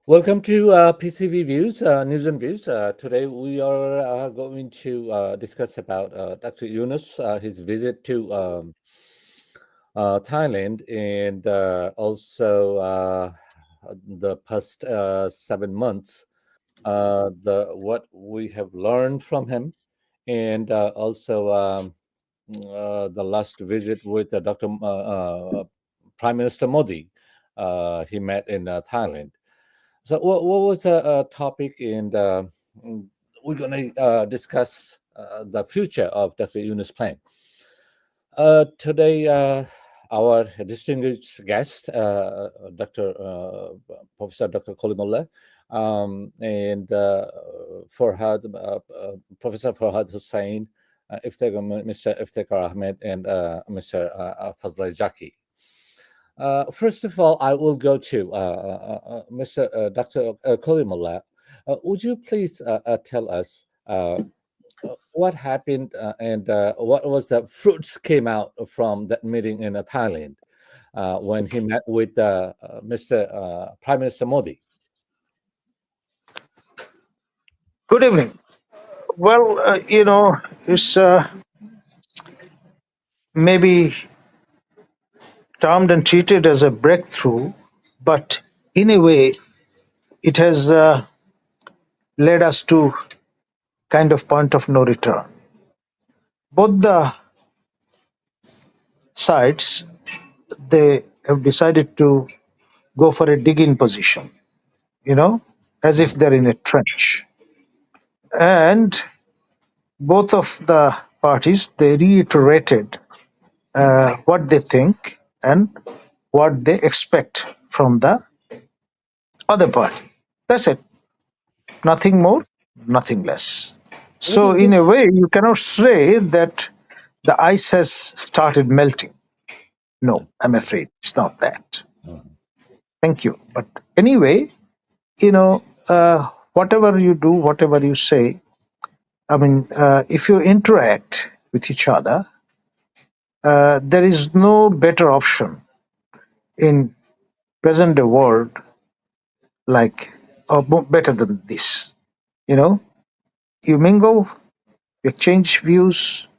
Welcome to PCV Views, News and Views. Today we are going to discuss about Dr. Yunus, his visit to Thailand, and also the past 7 months, the what we have learned from him, and also the last visit with Dr. Prime Minister Modi. He met in Thailand. So, what was the topic? And mm, we're going to discuss the future of Dr. Yunus' plan. Today, our distinguished guest, Dr. Professor Dr. Kolimullah, and Farhad, Professor Farhad Hussain, Mr. Iftikhar Ahmed, and Mr. Fazlai Jaki. First of all, I will go to Mr. Dr. Kolimullah. Would you please tell us what happened and what was the fruits came out from that meeting in Thailand when he met with Mr. Prime Minister Modi? Good evening. Well, it's maybe termed and treated as a breakthrough, but in a way, it has led us to kind of point of no return. Both the sides, they have decided to go for a dig-in position, as if they're in a trench. And both of the parties, they reiterated what they think and what they expect from the other party. That's it. Nothing more, nothing less. What do So, in a way, you cannot say that the ice has started melting. No, I'm afraid it's not that. Mhm. Thank you. But anyway, whatever you do, whatever you say, if you interact with each other, there is no better option in present day world like better than this. You know, you mingle, you exchange views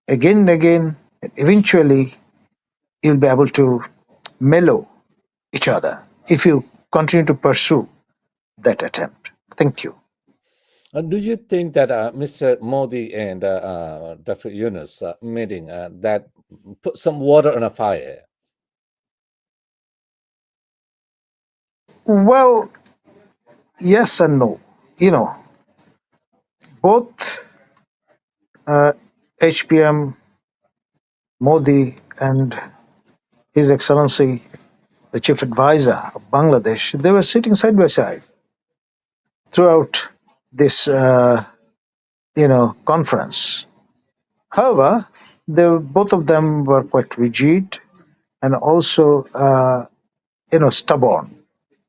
again and again, and eventually you'll be able to mellow each other if you continue to pursue that attempt. Thank you. Do you think that Mr. Modi and Dr. Yunus meeting that put some water on a fire? Well, yes and no. You know, both HPM, Modi, and His Excellency, the Chief Advisor of Bangladesh, they were sitting side by side throughout this, conference. However, both of them were quite rigid and also, stubborn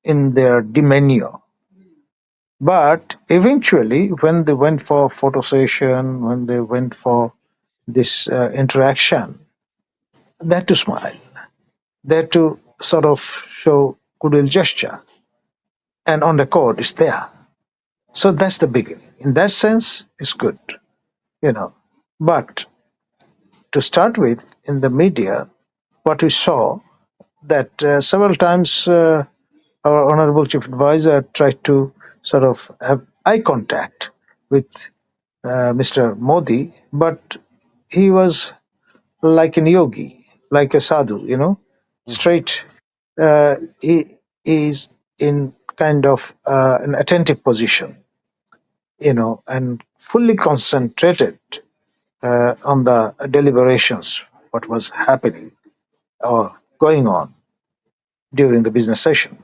in their demeanor. But eventually, when they went for photo session, when they went for this interaction, they had to smile. They had to sort of show goodwill gesture, and on record, it's there. So that's the beginning. In that sense, it's good, you know. But to start with, in the media, what we saw that several times our honorable chief advisor tried to sort of have eye contact with Mr. Modi, but he was like an yogi, like a sadhu, Mhm. straight. He is in kind of an attentive position, and fully concentrated on the deliberations, what was happening or going on during the business session.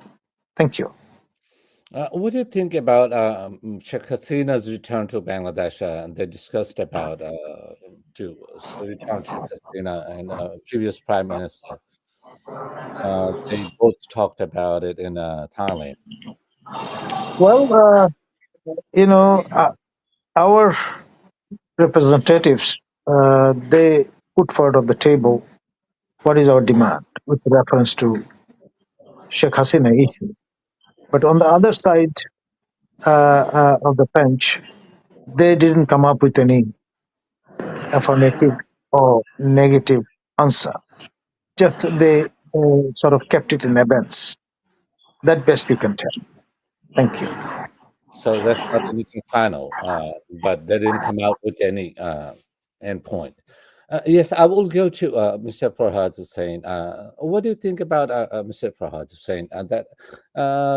Thank you. What do you think about Sheikh Hasina's return to Bangladesh? They discussed about to return Sheikh Hasina and previous prime minister. They both talked about it in Thailand. Well, our representatives, they put forward on the table what is our demand with reference to Sheikh Hasina issue. But on the other side of the bench, they didn't come up with any affirmative or negative answer. Just they sort of kept it in abeyance. That best you can tell. Thank you. So that's not anything final, but they didn't come out with any endpoint. Yes, I will go to Mr. Farhad Hussain. What do you think about Mr. Farhad Hussain? That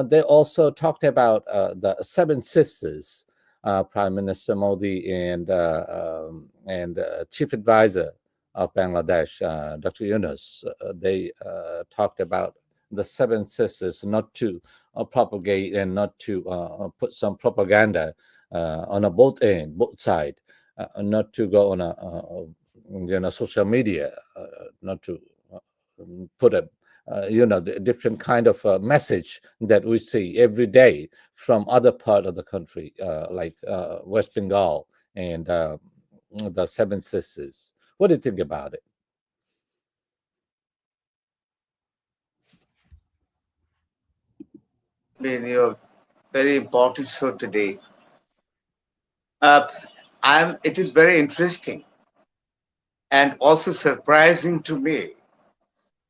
they also talked about the Seven Sisters, Prime Minister Modi and Chief Advisor of Bangladesh, Dr. Yunus. They talked about the Seven Sisters, not to propagate and not to put some propaganda on a both end, both side, not to go on a social media, not to put a the different kind of message that we see every day from other part of the country, like West Bengal and the Seven Sisters. What do you think about it? Been your very important show today. Uh, It is very interesting and also surprising to me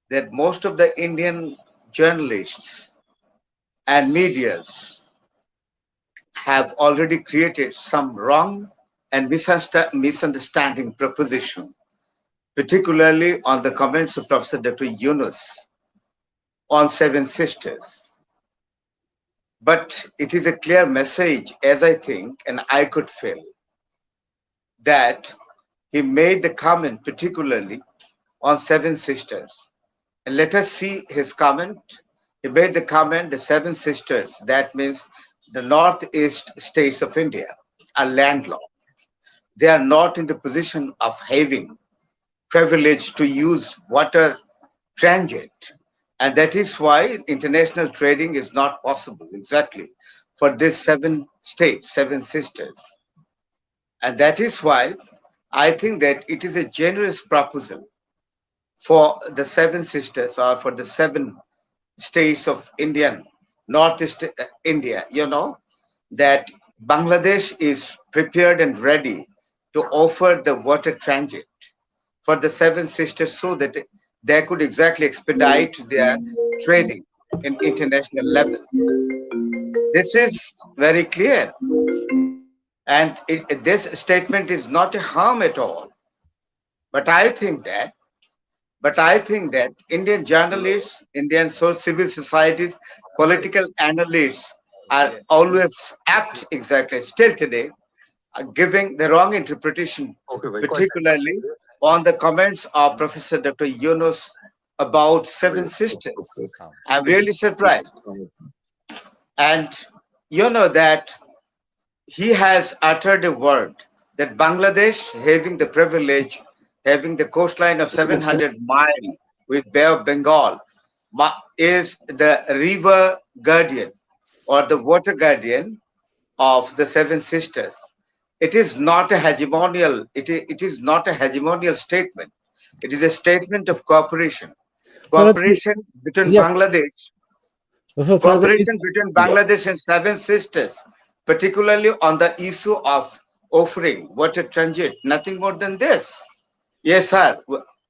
that most of the Indian journalists and medias have already created some wrong and misunderstanding proposition, particularly on the comments of Professor Dr. Yunus on Seven Sisters. But it is a clear message, as I think, and I could feel, that he made the comment particularly on Seven Sisters. And let us see his comment. He made the comment, the Seven Sisters, that means the northeast states of India are landlocked. They are not in the position of having privilege to use water transit. And that is why international trading is not possible exactly for these seven states, seven sisters. And that is why I think that it is a generous proposal for the seven sisters or for the seven states of Indian, Northeast India, that Bangladesh is prepared and ready to offer the water transit for the seven sisters so that they could exactly expedite their trading in international level. This is very clear. And this statement is not a harm at all. But I think that Indian journalists, Indian civil societies, political analysts are always apt, exactly, still today, giving the wrong interpretation, particularly on the comments of Professor Dr. Yunus about Seven Sisters. I'm really surprised. And you know that he has uttered a word that Bangladesh, having the privilege, having the coastline of 700 miles with Bay of Bengal, is the river guardian or the water guardian of the Seven Sisters. It is not a hegemonial. It is not a hegemonial statement. It is a statement of cooperation. For the, Cooperation between yes, Bangladesh for the Cooperation between yeah. Bangladesh and Seven Sisters, particularly on the issue of offering water transit, nothing more than this. Yes, sir.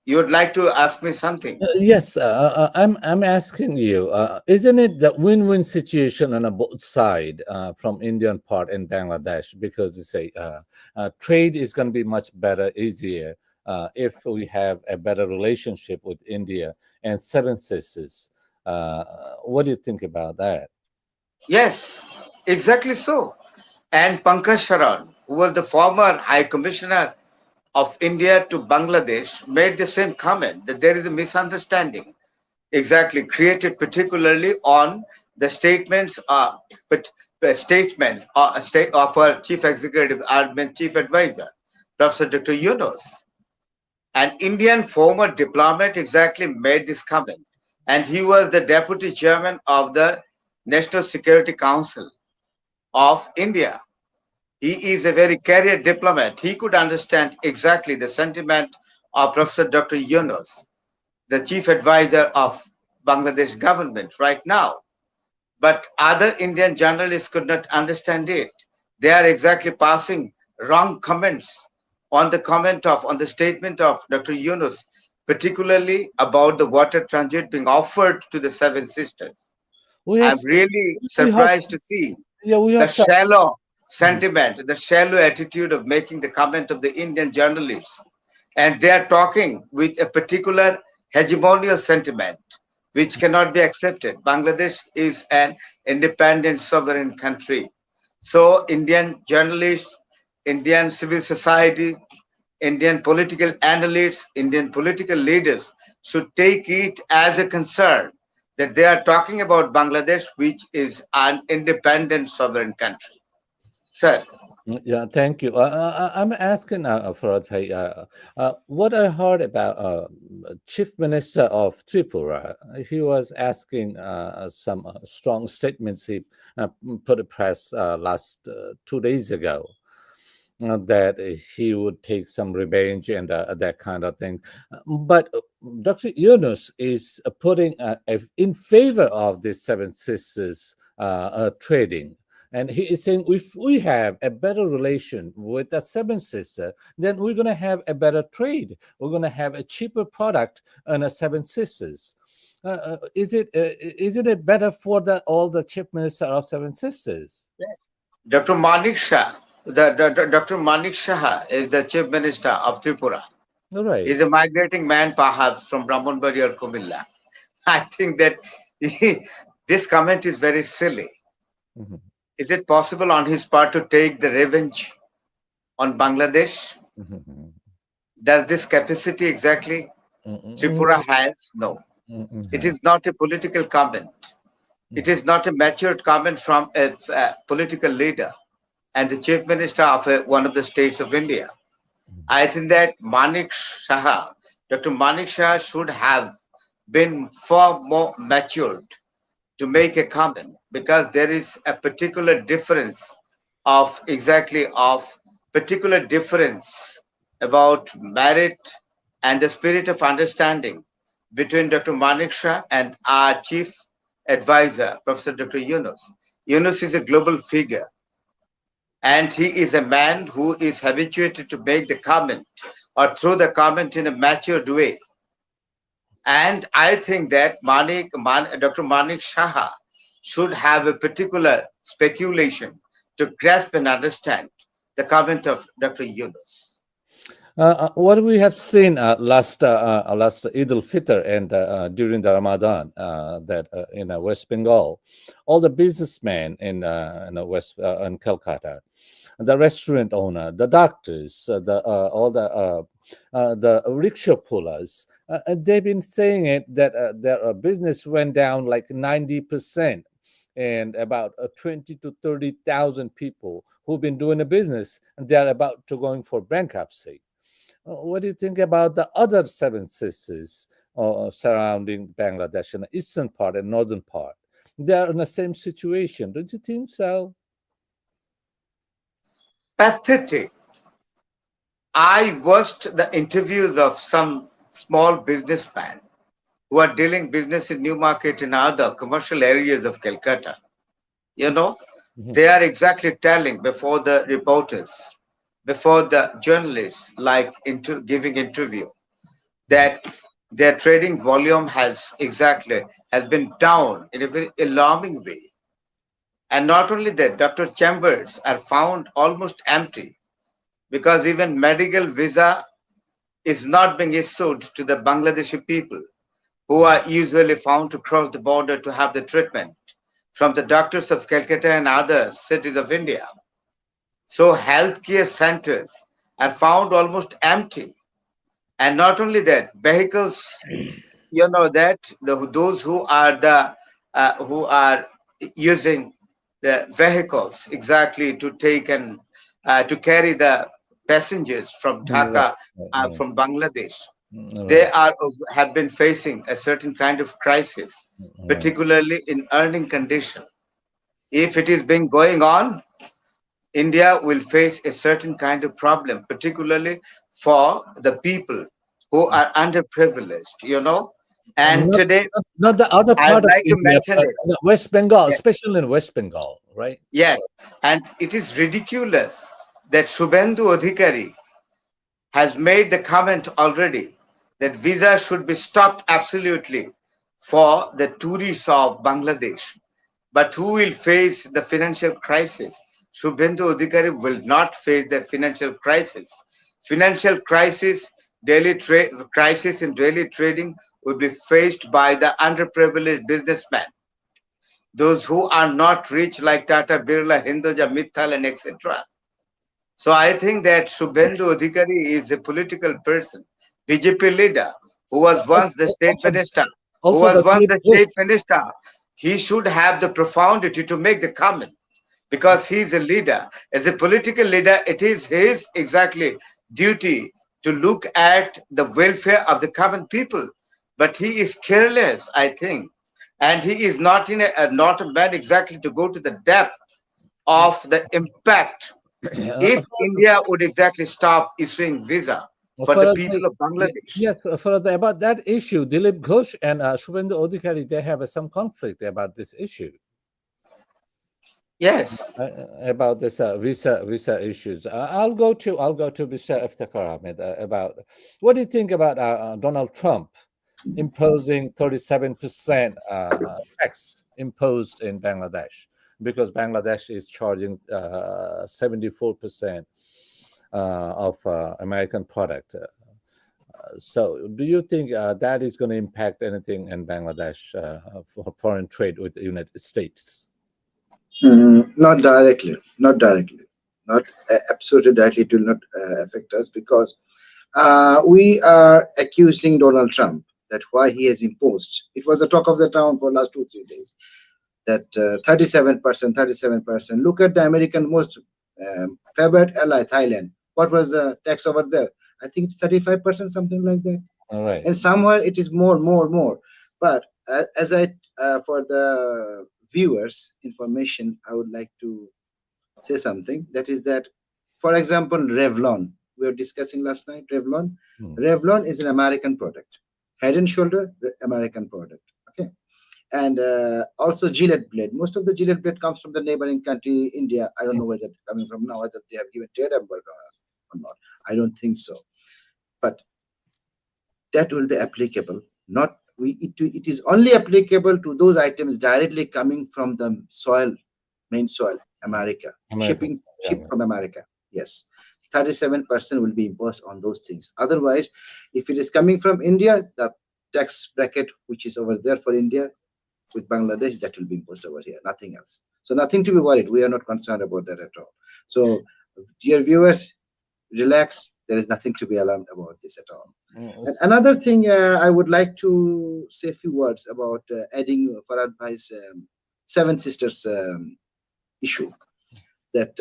You would like to ask me something? Yes, I'm asking you, isn't it the win-win situation on a both side from Indian part and Bangladesh? Because you say trade is going to be much better, easier if we have a better relationship with India and Seven Sisters. Uh, what do you think about that? Yes, exactly so. And Pankaj Sharan, who was the former High Commissioner of India to Bangladesh, made the same comment that there is a misunderstanding, exactly created particularly on the statements, but statements state of our chief executive, chief advisor, Professor Dr. Yunus. An Indian former diplomat exactly made this comment, and he was the deputy chairman of the National Security Council of India. He is a very career diplomat. He could understand exactly the sentiment of Professor Dr. Yunus, the chief advisor of Bangladesh government right now. but other Indian journalists could not understand it. They are exactly passing wrong comments on the statement of Dr. Yunus, particularly about the water transit being offered to the Seven Sisters. We have I'm really we have surprised to see yeah we the have some. shallow Mhm. sentiment, the shallow attitude of making the comment of the Indian journalists. And they are talking with a particular hegemonial sentiment which cannot be accepted. Bangladesh is an independent sovereign country. So, Indian journalists, Indian civil society, Indian political analysts, Indian political leaders should take it as a concern that they are talking about Bangladesh, which is an independent sovereign country. Sir, Yeah, thank you. I'm asking Farad Bhai, what I heard about Chief Minister of Tripura. He was asking some strong statements he put a press last 2 days ago. That he would take some revenge and that kind of thing. But Dr. Yunus is putting in favor of the Seven Sisters trading. And he is saying if we have a better relation with the Seven Sister, then we're going to have a better trade. We're going to have a cheaper product on a Seven Sisters. Isn't it better for the all the chief minister of Seven Sisters? Dr. Manik Shah, Dr. Manik Shah is the chief minister of Tripura. All right. He's a migrating man, perhaps from Brahmanbari or Kumilla. I think that this comment is very silly. Mhm, Is it possible on his part to take the revenge on Bangladesh? mhm, Does this capacity exactly mhm, Tripura has? No. It mhm, is not a political comment. It mhm, is not a matured comment from a political leader and the chief minister of one of the states of India. mhm, I think that Manik Shah, Dr. Manik Shah should have been far more matured to make a comment because there is a particular difference of particular difference about merit and the spirit of understanding between Dr. Manik Shah and our chief advisor, Professor Dr. Yunus. Yunus is a global figure and he is a man who is habituated to make the comment or throw the comment in a matured way. And I think that Dr. Manik Shah should have a particular speculation to grasp and understand the comment of Dr. Yunus. what we have seen last Eid al-Fitr and during the Ramadan that in West Bengal, all the businessmen in West in Calcutta, the restaurant owner, the doctors, the all the rickshaw pullers, and they've been saying it that their business went down like 90%, and about 20 to 30,000 people who've been doing a business, and they are about to going for bankruptcy. What do you think about the other seven sisters surrounding Bangladesh in the eastern part and northern part? They are in the same situation, don't you think so? Pathetic. I watched the interviews of some small businessmen who are dealing business in Newmarket and other commercial areas of Calcutta. You know, Mhm, they are exactly telling before the reporters, before the journalists, like into giving interview, mhm, that their trading volume has been down in a very alarming way. And not only that, Dr. Chambers are found almost empty because even medical visa is not being issued to the Bangladeshi people who mhm, are usually found to cross the border to have the treatment from the doctors of Calcutta and other cities of India. So healthcare centers are found almost empty. And not only that, vehicles, you know that those who are using the vehicles exactly to take and to carry the passengers from mhm, right, Dhaka, right, right, from Bangladesh, they right, are have been facing a certain kind of crisis, right. particularly in earning condition. If it is being going on, India will face a certain kind of problem, particularly for the people who are underprivileged. You know, And Not, today, not the other I'd part of like to India, mention but it. West Bengal, Yes, especially in West Bengal, right? yes. And it is ridiculous that Shubhendu Adhikari has made the comment already that visa should be stopped absolutely for the tourists of Bangladesh. But who will face the financial crisis? Shubhendu Adhikari will not face the financial crisis. Financial crisis, crisis in daily trading will be faced by the underprivileged businessmen, those who are not rich like Tata, Birla, Hinduja, Mittal, and etc. So I think that Shubhendu Adhikari is a political person, BJP leader, who was once the state Also, minister, who also was the once Dilip the Ghosh. state minister. He should have the profundity to make the comment because he is a leader. As a political leader, it is his exactly duty to look at the welfare of the common people. But he is careless, I think, and he is not in not a man exactly to go to the depth of the impact if India would exactly stop issuing visa for the For people of Bangladesh. yes, about that issue, Dilip Ghosh and Shubhendu Adhikari, they have some conflict about this issue. Yes, About this visa issues. I'll go to Mr. Iftikhar Ahmed about what do you think about Donald Trump imposing 37% tax imposed in Bangladesh because Bangladesh is charging 74% of American product. So, do you think that is going to impact anything in Bangladesh for foreign trade with the United States? Not directly, not directly, not absolutely directly. It will not affect us because we are accusing Donald Trump that why he has imposed. It was the talk of the town for last 2 3 days that 37%, 37%. Look at the American most favored ally, Thailand. What was the tax over there? I think it's 35%, something like that. All right. And somewhere it is more, more, more. But as I, for the viewers' information, I would like to say something. That is that, for example, Revlon. We were discussing last night. Revlon. Hmm. Revlon is an American product. Head and Shoulder, American product. Okay. And also Gillette blade. Most of the Gillette blade comes from the neighboring country, India. I don't know where that's coming from now, whether they have given trade embargo on us or not. I don't think so. But that will be applicable. Not we. It is only applicable to those items directly coming from the soil, main soil, America, American. shipped from America. Yes, 37% will be imposed on those things. Otherwise, if it is coming from India, the tax bracket which is over there for India with Bangladesh, that will be imposed over here. Nothing else. So nothing to be worried. We are not concerned about that at all. So, dear viewers, relax. There is nothing to be alarmed about this at all. Mm, And another thing I would like to say a few words about adding Farad Bhai's Seven Sisters issue. That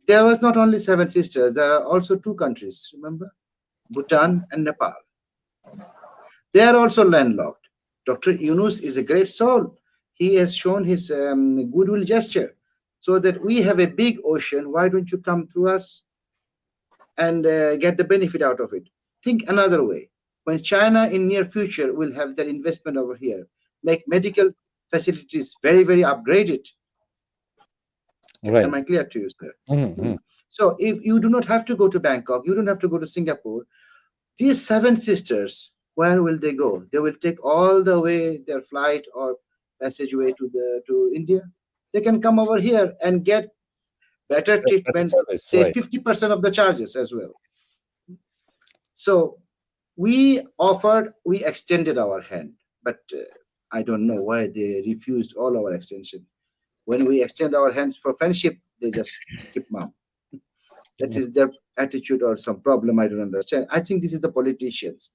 there was not only Seven Sisters, there are also two countries, remember? Bhutan and Nepal. They are also landlocked. Dr. Yunus is a great soul. He has shown his goodwill gesture so that we have a big ocean. Why don't you come through us and get the benefit out of it? Think another way. When China in near future will have their investment over here, make medical facilities very, very upgraded. right. Am I clear to you, sir? Mhm. So if you do not have to go to Bangkok, you don't have to go to Singapore. These Seven Sisters, where will they go? They will take all the way their flight or passageway to India. They can come over here and get better Better treatment, service, save right. 50% of the charges as well. So we extended our hand, but I don't know why they refused all our extension. When we extend our hands for friendship, they just keep mum. That is their attitude or some problem. I don't understand. I think this is the politicians.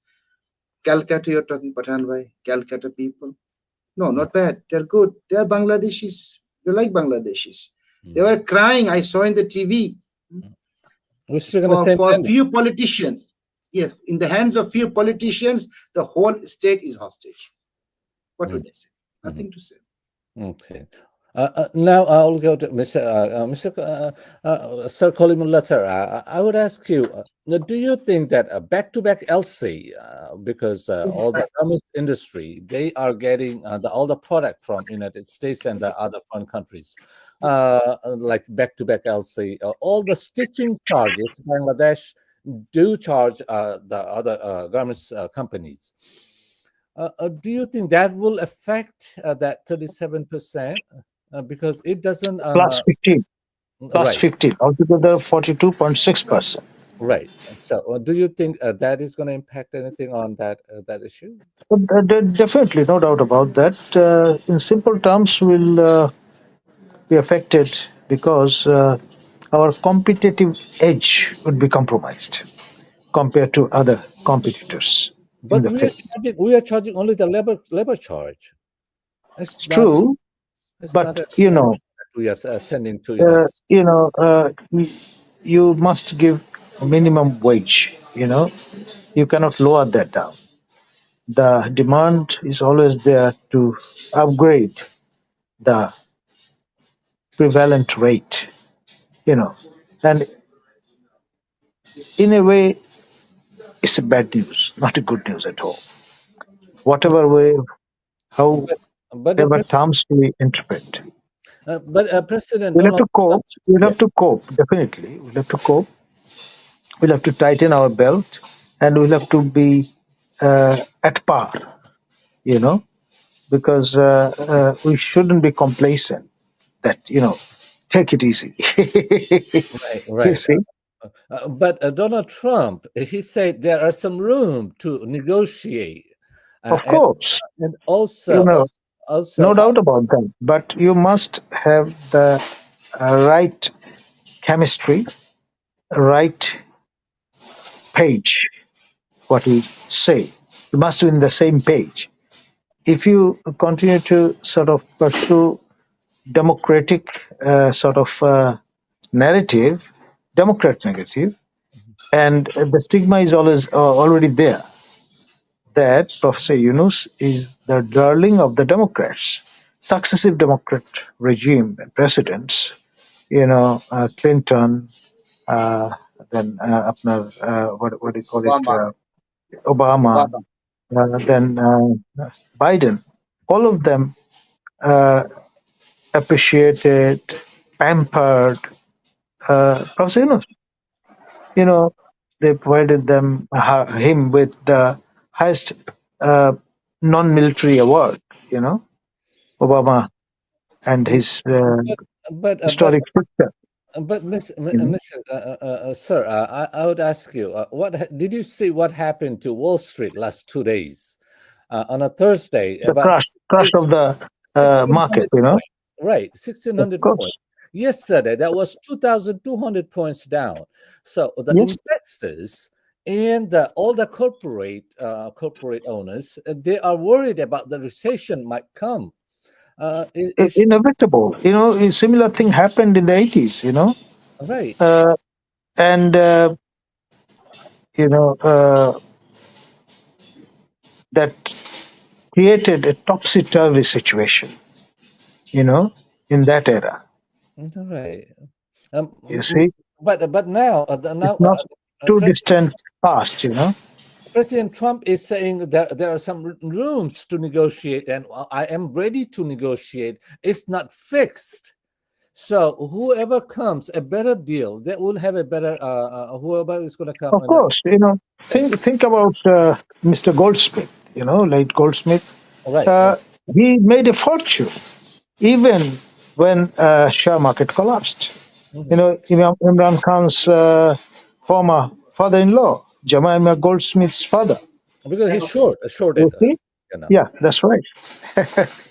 Calcutta, you're talking Pathan bhai, Calcutta people. No, not bad. They're good. They're Bangladeshis. They like Bangladeshis. They were crying. I saw in the TV We're speaking the for same language. few politicians. Yes, in the hands of few politicians, the whole state is hostage. What would they say? Mhm. Nothing to say. Okay. Now I'll go to Mr. Sir Kolimullah, sir. I would ask you, now, do you think that back-to-back LC, because all the garment industry, they are getting all the product from United States and the other foreign countries, like back-to-back LC, all the stitching charges, Bangladesh do charge the other garments companies. Do you think that will affect that 37%? Because it doesn't, Plus 15, plus right, 15, altogether 42.6%. right. So, do you think that is going to impact anything on that issue? But, definitely, no doubt about that. In simple terms, will be affected because our competitive edge would be compromised compared to other competitors in But the field. we are charging only the labor charge. It's It's not true, it's not but a product that we are sending to United States. you must give minimum wage. You cannot lower that down. The demand is always there to upgrade the prevalent rate. You know, and in a way, it's a bad news, not a good news at all. Whatever way, however But the terms we interpret, President we'll have Donald to cope. Trump, We'll yeah, have to cope. Definitely, we'll have to cope. We'll have to tighten our belt, and we'll have to be at par. You know, because we shouldn't be complacent. That take it easy. right, You right. see, But Donald Trump, he said there are some room to negotiate, uh, of and course, and you also know, also no doubt about that. But you must have the right chemistry, right page. What we say, you must be in the same page. If you continue to sort of pursue democratic sort of narrative, democrat narrative, and the stigma is always already there that Professor Yunus is the darling of the Democrats. Successive Democrat regime and presidents, Clinton, uh, then what do you call it, Obama. Obama, Obama. then Biden, all of them uh, appreciated, pampered Professor Yunus. You know, they provided him with the highest uh, non-military award. You know, Obama and his but but uh, but historic picture. but You know, Mr. Sir, I would ask you, did you see what happened to Wall Street last 2 days? On a Thursday, the about crush of the market. 1,600 You know, points, right? of 1,600 course, points. Yesterday, that was 2,200 points down. So the yes. investors and all the corporate owners, they are worried about the recession might come. If Inevitable. A similar thing happened in the 80s. right, Uh, and you know that created a topsy-turvy situation. In that era. right. You see, But now, it's not too President distant past. President Trump is saying that there are some rooms to negotiate, and I am ready to negotiate. It's not fixed. So whoever comes a better deal, that will have a better. Whoever is going to come, Of course, right, think about Mr. Goldsmith. Late Goldsmith. right, Uh, right. he made a fortune even when share market collapsed. Mhm. Imran Khan's former father-in-law, Jemima Goldsmith's father. Because he's shorted. You see? Yeah, that's right.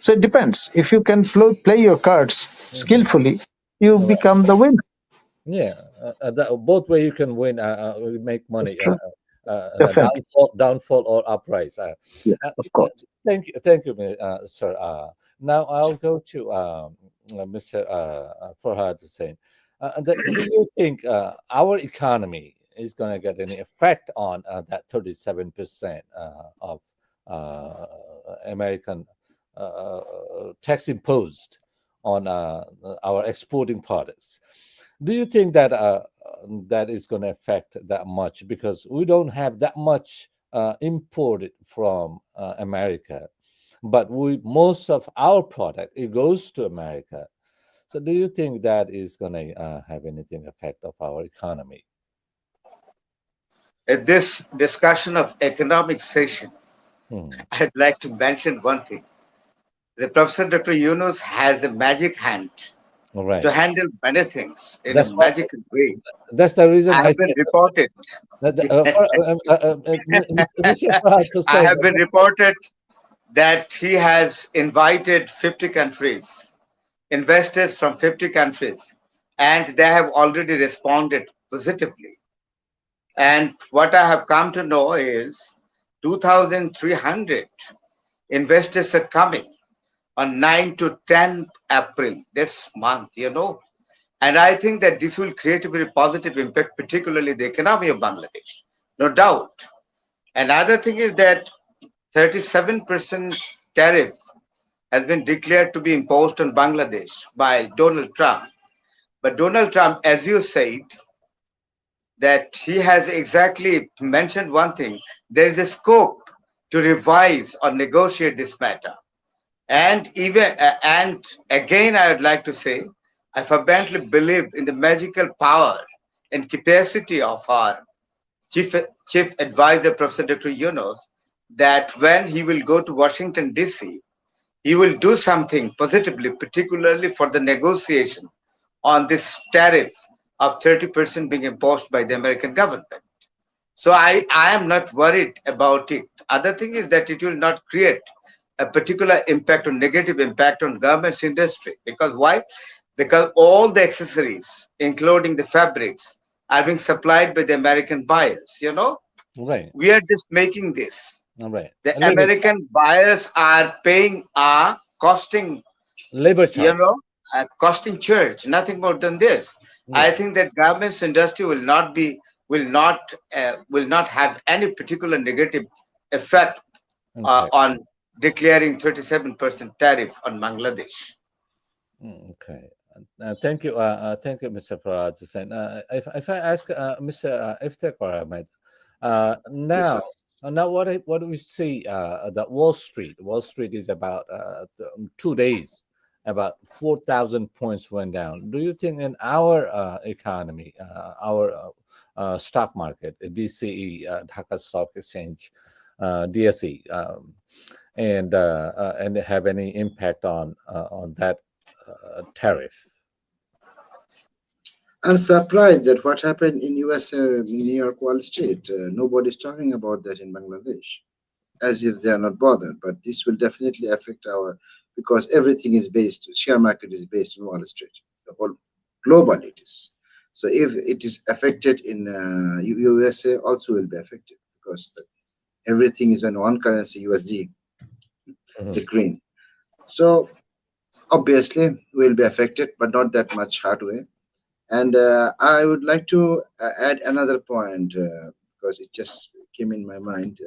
So it depends. If you can play your cards Mhm. skillfully, you Right. become the winner. Yeah, both way you can win. Make That's money. true. The Definitely. downfall or uprise. Yeah, Uh, of course. thank you, sir. Now I'll go to Mr. Farhad Hussain. Do you think our economy is going to get any effect on that 37% of American tax imposed on our exporting products. Do you think that that is going to affect that much, because we don't have that much imported from America, but we most of our product it goes to America. So do you think that is going to have anything effect of our economy? At this discussion of economic session, Hmm. I'd like to mention one thing. The Professor Dr. Yunus has a magic hand All to right. handle many things in a That's what. magical way. That's the reason I I have been said reported. Mr. Farhad to I say have been that. reported that he has invited 50 countries, investors from 50 countries, and they have already responded positively. And what I have come to know is 2,300 investors are coming on 9 to 10 April this month. And I think that this will create a very positive impact, particularly the economy of Bangladesh, no doubt. Another thing is that 37% tariff has been declared to be imposed on Bangladesh by Donald Trump. But Donald Trump, as you said, that he has exactly mentioned one thing: there is a scope to revise or negotiate this matter. And again, I would like to say, I fervently believe in the magical power and capacity of our chief chief advisor, Professor Dr. Yunus, that when he will go to Washington D.C., he will do something positively, particularly for the negotiation on this tariff of 30% being imposed by the American government. So I am not worried about it. Other thing is that it will not create a particular impact or negative impact on government's industry. Because why? Because all the accessories, including the fabrics, are being supplied by the American buyers. Right. We are just making this. All right. The A labor charge. American buyers are paying a costing, Labor you charge. know, a costing charge, nothing more than this. I Yeah. think that government's industry will not have any particular negative effect Okay. on declaring 37% tariff on Bangladesh. Okay. Thank you, Mr. Farad Hussain. If I ask Mr. Iftikhar Ahmed, Yes, now, sir. now what do we see that Wall Street? Wall Street is about 2 days, about 4,000 points went down. Do you think in our economy, our stock market, DCE, Dhaka Stock Exchange, DSE, and have any impact on that tariff? I'm surprised that what happened in US, New York Wall Street. Nobody's talking about that in Bangladesh, as if they are not bothered. But this will definitely affect our, because everything is based, share market is based on Wall Street. The whole global it is. So if it is affected in USA, also will be affected because everything is on one currency, USD, the Mhm. green. So obviously will be affected, but not that much hard way. And I would like to add another point because it just came in my mind.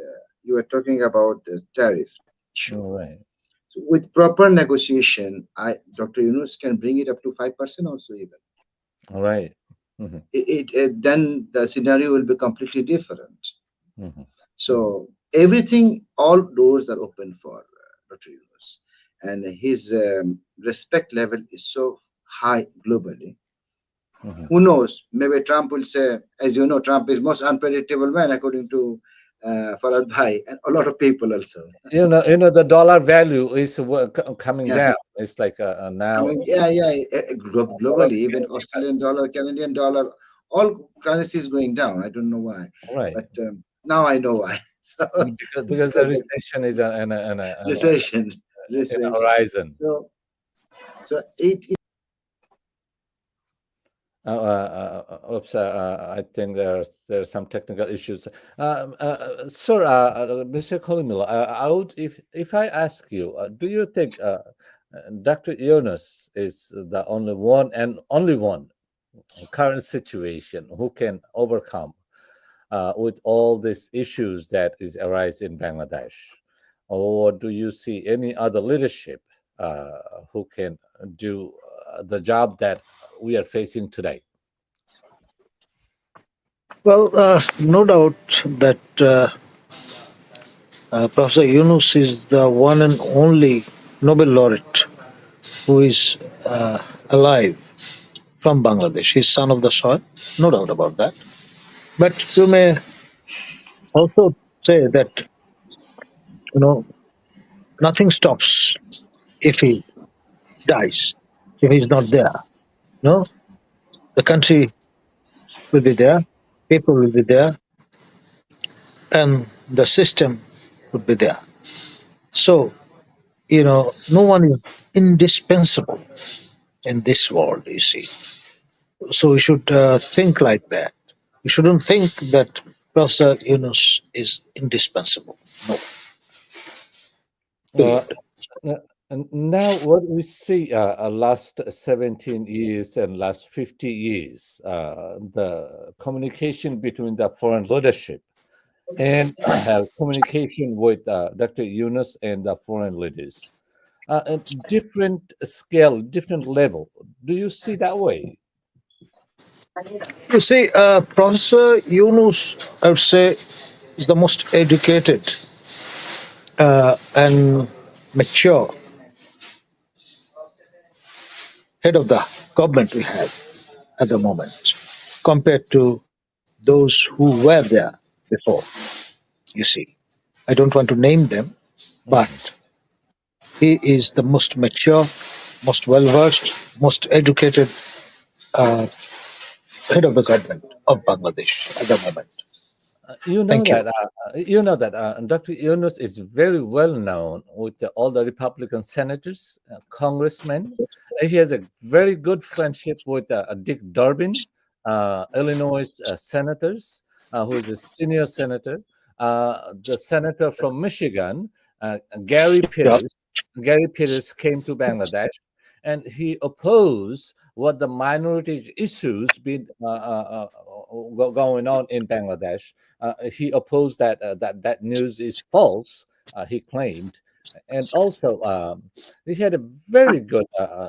You were talking about the tariff issue. All right. So with proper negotiation, Dr. Yunus can bring it up to 5% also even. All right. Mm-hmm. Then the scenario will be completely different. Mm-hmm. So everything, all doors are open for Dr. Yunus, and his respect level is so high globally. Mm-hmm. Who knows? Maybe Trump will say, as you know, Trump is most unpredictable man according to Farad Bhai and a lot of people also. The dollar value is coming Yeah, down. It's like I now mean, yeah, dollar globally, even became cheaper. Australian dollar, Canadian dollar, all currencies going down. I don't know why, Right. but now I know why. So Because the because the recession is recession, in a recession. horizon. So it Oops, I think there's some technical issues. Sir, Mr. Kolimila, if I ask you, do you think Dr. Yunus is the only one current situation who can overcome with all these issues that is arise in Bangladesh, or do you see any other leadership who can do the job that we are facing today? Well, no doubt that Professor Yunus is the one and only Nobel laureate who is alive from Bangladesh. He's son of the soil, no doubt about that. But you may also say that nothing stops if he dies, if he's not there. No, the country will be there, people will be there, and the system would be there. So, no one is indispensable in this world, you see. So we should think like that. We shouldn't think that Professor Yunus is indispensable. No, Uh, period. and now, what we see last 17 years and last 50 years, the communication between the foreign leadership and have communication with Dr. Yunus and the foreign leaders. At different scale, different level. Do you see that way? You see, Professor Yunus, I would say, is the most educated and mature head of the government we have at the moment, compared to those who were there before. You see, I don't want to name them, but Mhm. he is the most mature, most well versed, most educated uh, head of the government of Bangladesh at the moment. You know Thank you. that Dr. Yunus is very well known with all the Republican senators, congressmen. He has a very good friendship with Dick Durbin, Illinois senators, who is a senior senator. The senator from Michigan, Gary Yeah. Peters. Gary Peters came to Bangladesh, and he opposed what the minority issues been going on in Bangladesh. He opposed that news is false. He claimed, and also he had a very good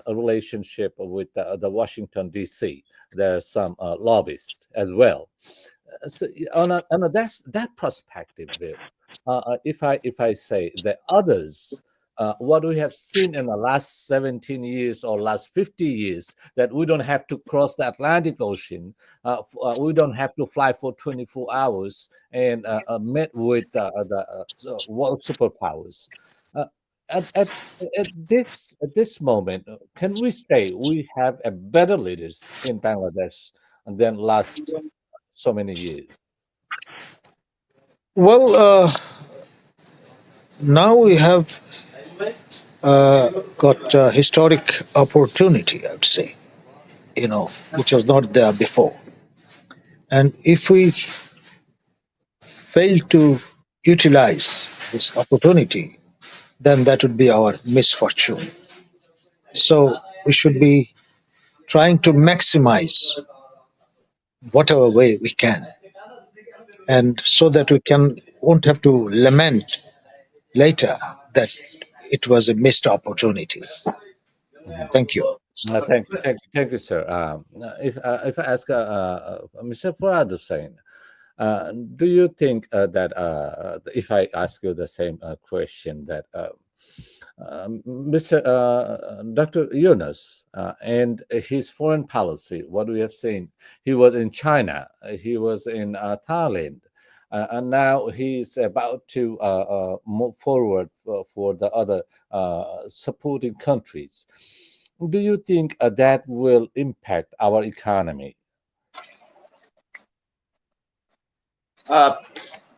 relationship with the Washington D.C. There are some lobbyists as well. So that's that perspective there. If I say the others, what we have seen in the last 17 years or last 50 years, that we don't have to cross the Atlantic Ocean, we don't have to fly for 24 hours and meet with the world superpowers. Uh, at, at, at this moment, can we say we have a better leaders in Bangladesh than last so many years? Well, now we have got a historic opportunity, I would say, which was not there before. And if we fail to utilize this opportunity, then that would be our misfortune. So we should be trying to maximize whatever way we can, and so that we can won't have to lament later that it was a missed opportunity. Mhm. Thank you. Thank you, sir. If I ask Mr. Farad Hussain, do you think that if I ask you the same question that Mr. Dr. Yunus and his foreign policy, what we have seen, he was in China, he was in Thailand, and now he's about to move forward for the other supporting countries. Do you think that will impact our economy? Uh, Uh,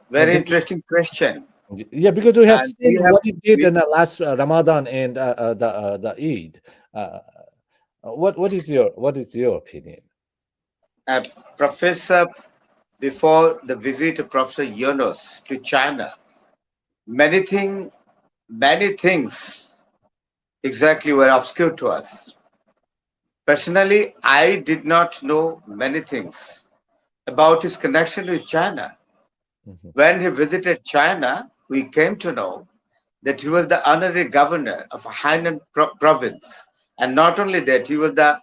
Very because, interesting question. yeah, because we have And seen we have, what he did we, in the last Ramadan and the Eid. Uh, what is your opinion? uh, Professor, before the visit of Professor Yunus to China, many thing, many things exactly were obscure to us. Personally, I did not know many things about his connection with China. Mhm, When he visited China, we came to know that he was the honorary governor of Hainan province. And not only that, he was the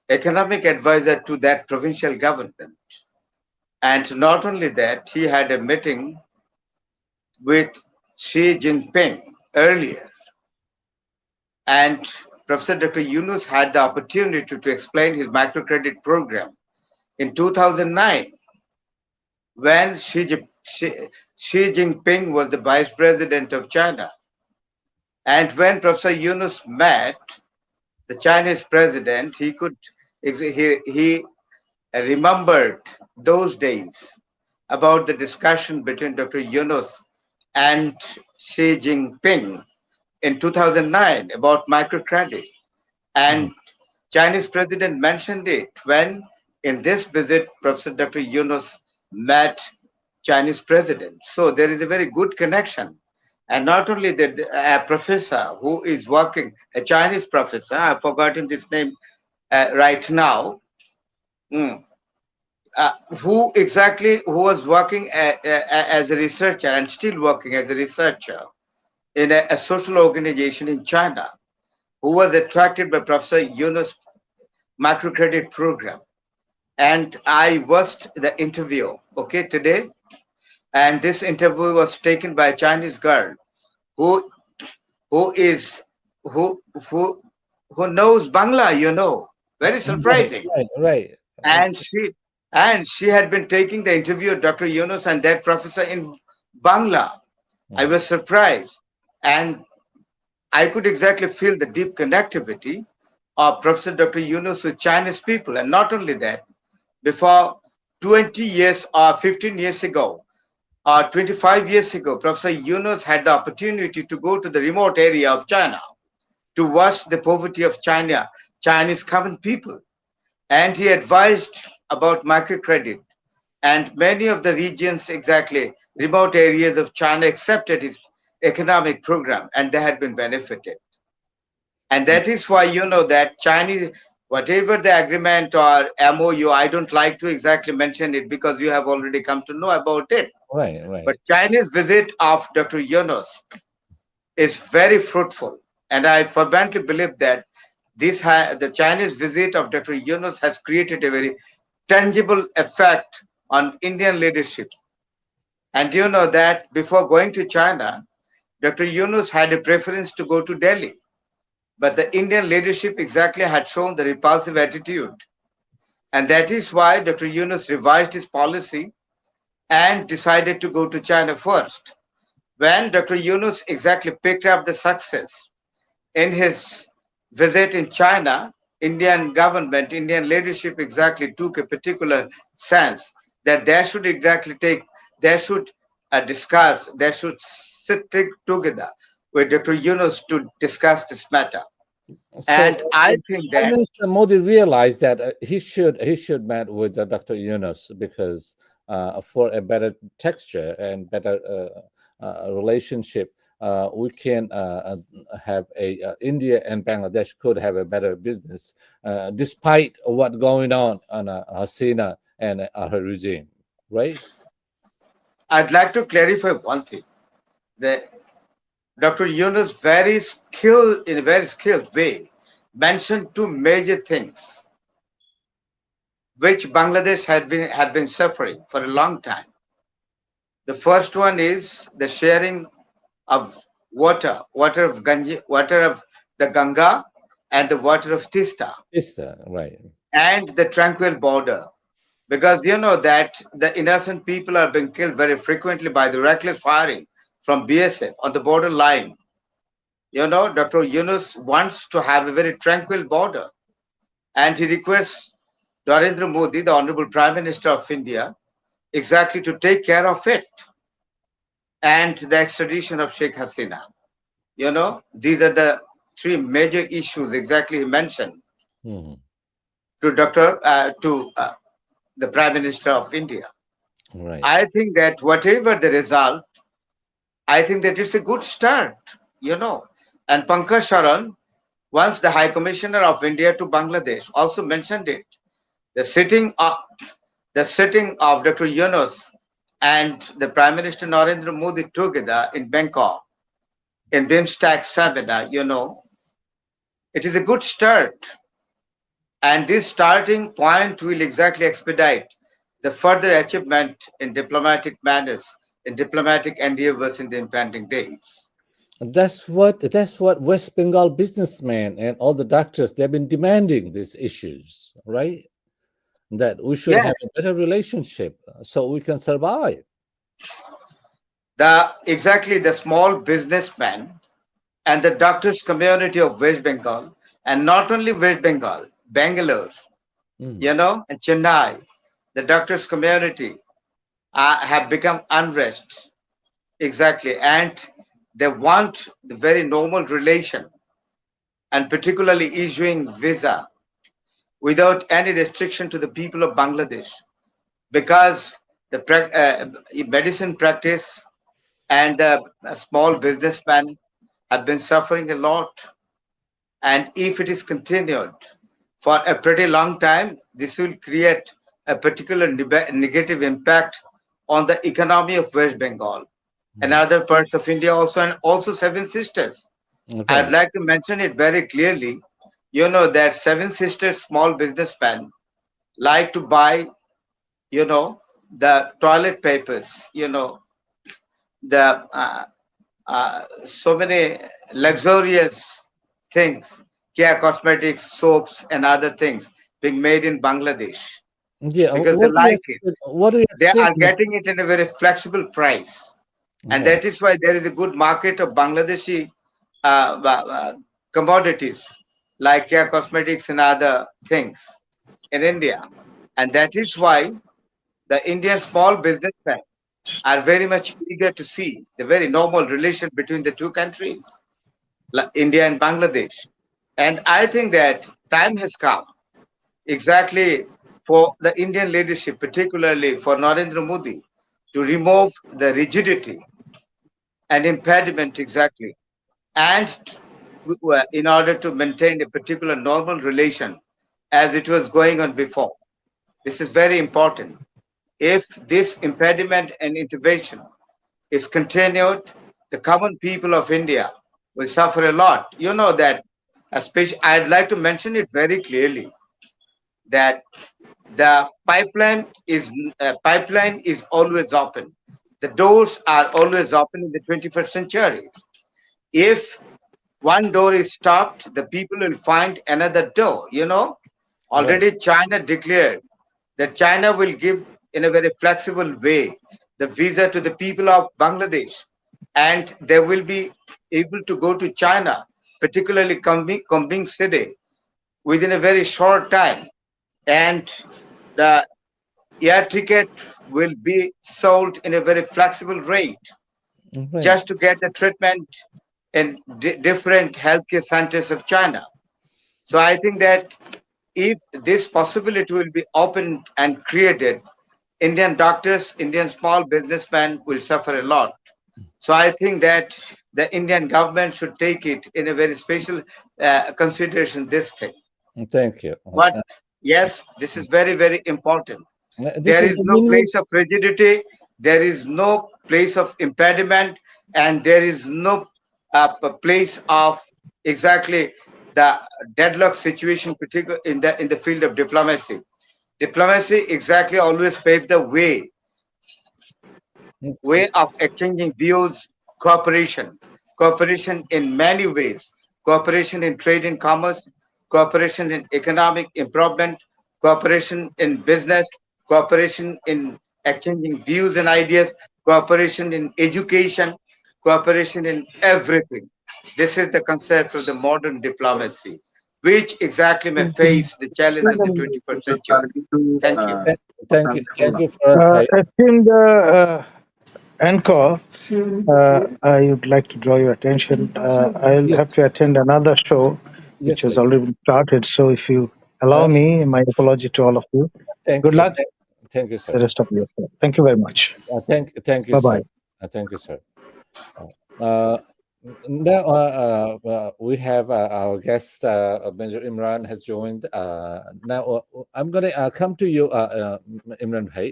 economic advisor to that provincial government. And not only that, he had a meeting with Xi Jinping earlier. And Professor Dr. Yunus had the opportunity to explain his microcredit program in 2009 when Xi Jinping was the vice president of China. And when Professor Yunus met the Chinese president, he remembered those days about the discussion between Dr. Yunus and Xi Jinping in 2009 about microcredit. And Chinese president mentioned it when in this visit, Professor Dr. Yunus met Chinese president. So there is a very good connection. And not only that, a professor who is working, a Chinese professor, I've forgotten this name right now, who was working as a researcher and still working as a researcher in a social organization in China, who was attracted by Professor Yunus' microcredit program. And I watched the interview, okay, today. And this interview was taken by a Chinese girl who who is who who who knows Bangla, very surprising. Right. And she had been taking the interview of Dr. Yunus and that professor in Bangla. I was surprised, and I could exactly feel the deep connectivity of Professor Dr. Yunus with Chinese people. And not only that, before 20 years or 15 years ago, 25 years ago, Professor Yunus had the opportunity to go to the remote area of China to watch the poverty of Chinese common people. And he advised about microcredit. And many of the regions, exactly remote areas of China, accepted his economic program and they had been benefited. And that is why that Chinese, whatever the agreement or MOU, I don't like to exactly mention it because you have already come to know about it. Right. But Chinese visit of Dr. Yunus is very fruitful. And I fervently believe that the Chinese visit of Dr. Yunus has created a very tangible effect on Indian leadership. And you know that before going to China, Dr. Yunus had a preference to go to Delhi. But the Indian leadership exactly had shown the repulsive attitude. And that is why Dr. Yunus revised his policy and decided to go to China first. When Dr. Yunus exactly picked up the success in his visit in China, Indian government, Indian leadership exactly took a particular sense that they should discuss, they should sit together with Dr. Yunus to discuss this matter. And So I think Prime that Minister Modi realized that he should meet with Dr. Yunus because for a better texture and better relationship, we can have India and Bangladesh could have a better business despite what going on Hasina and her regime, right? I'd like to clarify one thing. That Dr. Yunus in a very skilled way, mentioned two major things which Bangladesh had been suffering for a long time. The first one is the sharing of water of the Ganga and the water of Tista, Right. and the tranquil border. Because you know that the innocent people are being killed very frequently by the reckless firing from BSF on the border line. Dr. Yunus wants to have a very tranquil border, and he requests Narendra Modi, the Honorable Prime Minister of India, exactly to take care of it, and the extradition of Sheikh Hasina. These are the three major issues exactly he mentioned Mhm. to the Prime Minister of India. Right. I think that whatever the result, I think that it's a good start. And Pankaj Sharan, once the High Commissioner of India to Bangladesh, also mentioned it. The sitting of Dr. Yunus and the Prime Minister Narendra Modi together in Bangkok in BIMSTAC seminar, it is a good start. And this starting point will exactly expedite the further achievement in diplomatic manners, in diplomatic endeavors in the impending days. That's what West Bengal businessmen and all the doctors they've been demanding these issues, right? That we should have a Yes, better relationship so we can survive. the small businessmen and the doctors community of West Bengal, and not only West Bengal, Bangalore, Mm, and Chennai, the doctors community have become unrest. Exactly. And they want the very normal relation and particularly issuing visa without any restriction to the people of Bangladesh because the medicine practice and the small businessmen have been suffering a lot. And if it is continued for a pretty long time, this will create a particular negative impact on the economy of West Bengal and mm. other parts of India also, and also Seven Sisters. I'd Right. like to mention it very clearly. You know that Seven Sisters small businessmen like to buy, the toilet papers, the so many luxurious things, care cosmetics, soaps, and other things being made in Bangladesh Yeah. because they like it. What do you They think? are getting it in a very flexible price, and Right. that is why there is a good market of Bangladeshi commodities like care cosmetics and other things in India, and that is why the Indian small businessmen are very much eager to see the very normal relation between the two countries, like India and Bangladesh. And I think that time has come exactly for the Indian leadership, particularly for Narendra Modi, to remove the rigidity and impediment exactly, and in order to maintain a particular normal relation as it was going on before. This is very important. If this impediment and intervention is continued, the common people of India will suffer a lot. You know that, especially, I'd like to mention it very clearly that the pipeline is always open. The doors are always open in the 21st century. If one door is stopped, the people will find another door. Right. Already China declared that China will give in a very flexible way the visa to the people of Bangladesh, and they will be able to go to China, particularly Kumbing City, within a very short time, and the air ticket will be sold in a very flexible rate Right. just to get the treatment in different healthcare centers of China. So I think that if this possibility will be opened and created, Indian doctors, Indian small businessmen will suffer a lot. So I think that the Indian government should take it in a very special consideration, this thing. Thank you. But yes, this is very, very important. This There is is a no win-win. place of rigidity, there is no place of impediment, and there is no place of exactly the deadlock situation, particularly in the field of diplomacy. Diplomacy exactly always paves the way of exchanging views, cooperation, cooperation in many ways, cooperation in trade and commerce, cooperation in economic improvement, cooperation in business, cooperation in exchanging views and ideas, cooperation in education, cooperation in everything. This is the concept of the modern diplomacy, which exactly may face the challenge of the 21st century. Thank you. Thank you for that. Esteemed anchor, I would like to draw your attention. I'll Yes, have to attend another show yes, which has please. already been started. So if you Uh, allow me, my apology to all of you. thank Good you. luck Thank you, sir. the rest of your show. Thank you very much. Thank you, Bye sir. bye. Thank you, sir. Uh, Now we have our guest, Major Imran, has joined. Now I'm going to come to you, Imran Bhai.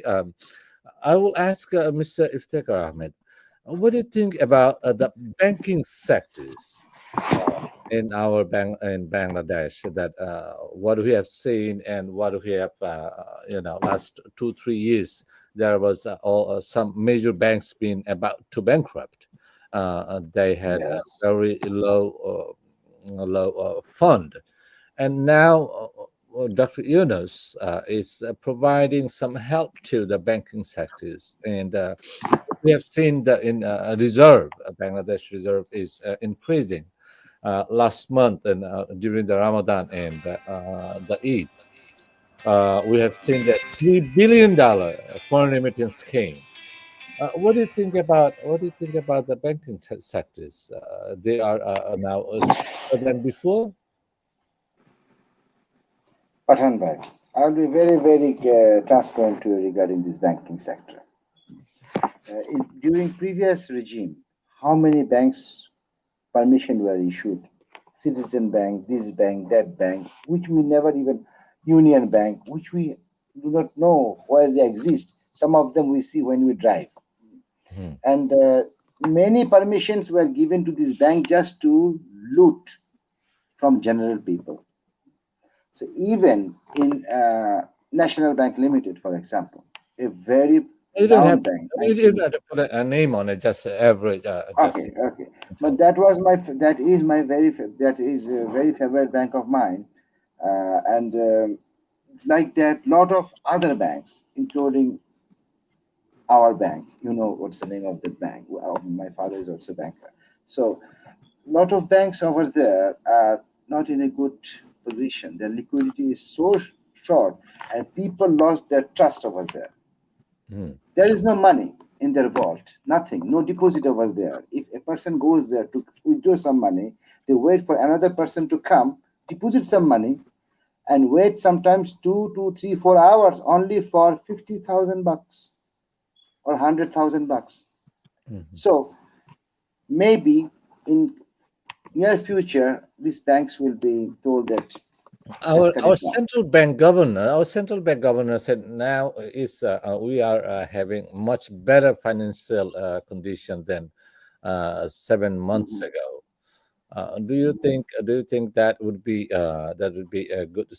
I will ask Mr. Iftikhar Ahmed. What do you think about the banking sectors in our bank in Bangladesh? That what we have seen and what we have, last 2 3 years, there was some major banks being about to bankrupt. They had a Yes. very low fund, and now Dr. Yunus is providing some help to the banking sectors, and we have seen that in reserve, Bangladesh reserve is increasing. Last month and during the Ramadan and the Eid, we have seen that $3 billion foreign remittance came. What do you think about the banking sectors? They are now stronger than before. Pathan Bhai, I'll be very, very transparent to you regarding this banking sector. During previous regime, how many banks permission were issued? Citizen Bank, this bank, that bank, which we never even, Union Bank, which we do not know where they exist. Some of them we see when we drive. Hmm. And many permissions were given to this bank just to loot from general people. So even in National Bank Limited, for example, a very You don't have renowned bank, I you don't think. have to put a name on it. Just average. Just Okay, okay. But tell. that is a very favorite bank of mine, and like that, lot of other banks, including our bank. You know what's the name of the bank? Well, my father is also a banker. So lot of banks over there are not in a good position. Their liquidity is so short, and people lost their trust over there. Hmm. There is no money in their vault, nothing, no deposit over there. If a person goes there to withdraw some money, they wait for another person to come, deposit some money, and wait sometimes 2 to 3 4 hours only for 50,000 bucks or 100,000 bucks. Mhm. So maybe in near future, these banks will be told that just cut it down. Our central bank governor said now is we are having much better financial condition than 7 months Mhm. ago. Do you think that would be a good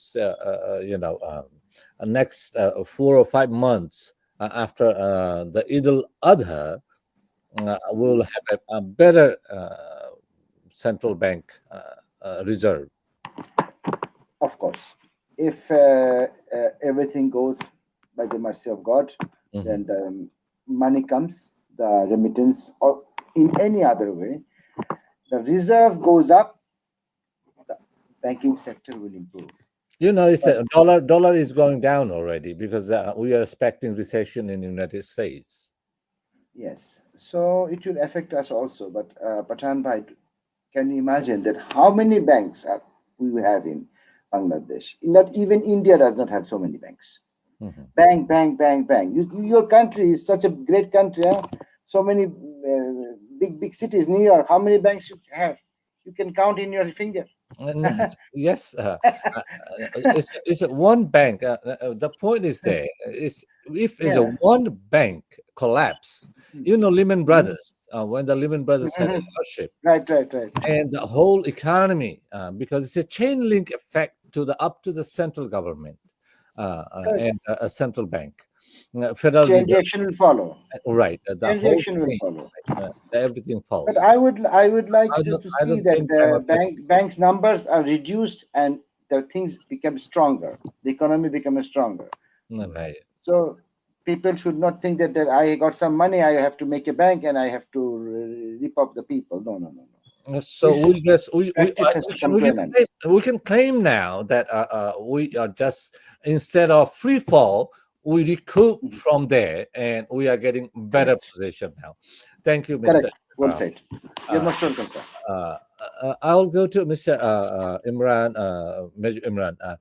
next 4 or 5 months after the Eid al Adha, we'll have a better central bank reserve. Of course, if everything goes by the mercy of God, Mhm. then the money comes, the remittance, or in any other way, the reserve goes up, the banking sector will improve. It's But a dollar is going down already because we are expecting recession in the United States. yes, so it will affect us also. But Pathan Bhai, can you imagine that how many banks are we have in Bangladesh? Not even India does not have so many banks. Mhm. Bang, bang, bang, bang. Your country is such a great country. Huh? So many big, big cities. New York. How many banks you have? You can count in your finger. Yes, it's a one bank. The point is there is if it's a Yeah. one bank collapse, Lehman Mhm. Brothers, when the Lehman Brothers had a hardship, Right, right, right. and the whole economy, because it's a chain link effect to the up to the central government Correct. and a central bank, Federal Chain Reserve, reaction will follow. right? The Chain whole reaction will thing, follow. everything But falls. I would like to I see don't that think I'm a banks numbers are reduced and the things become stronger. The economy becomes stronger. right. So people should not think that I got some money, I have to make a bank and I have to rip off the people. No, no, no, no. So This we just practice has to come to an end. we can claim now that we are just instead of free fall, we recoup Mhm. from there, and we are getting better Correct. position now. Thank you, Mr. Correct. Well Brown. said. You're Uh, most welcome, sir. I'll go to Mr. Imran, Major Imran. Uh,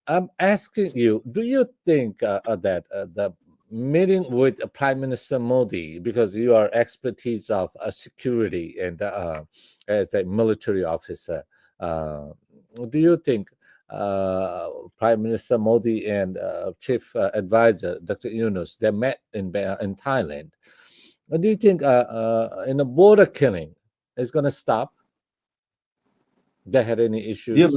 I'm asking you, do you think that the meeting with Prime Minister Modi, because you are expertise of security and as a military officer, uh, do you think Prime Minister Modi and Chief Advisor Dr. Yunus they met in Thailand? Do you think in a border killing is going to stop? They had any Yeah, issues?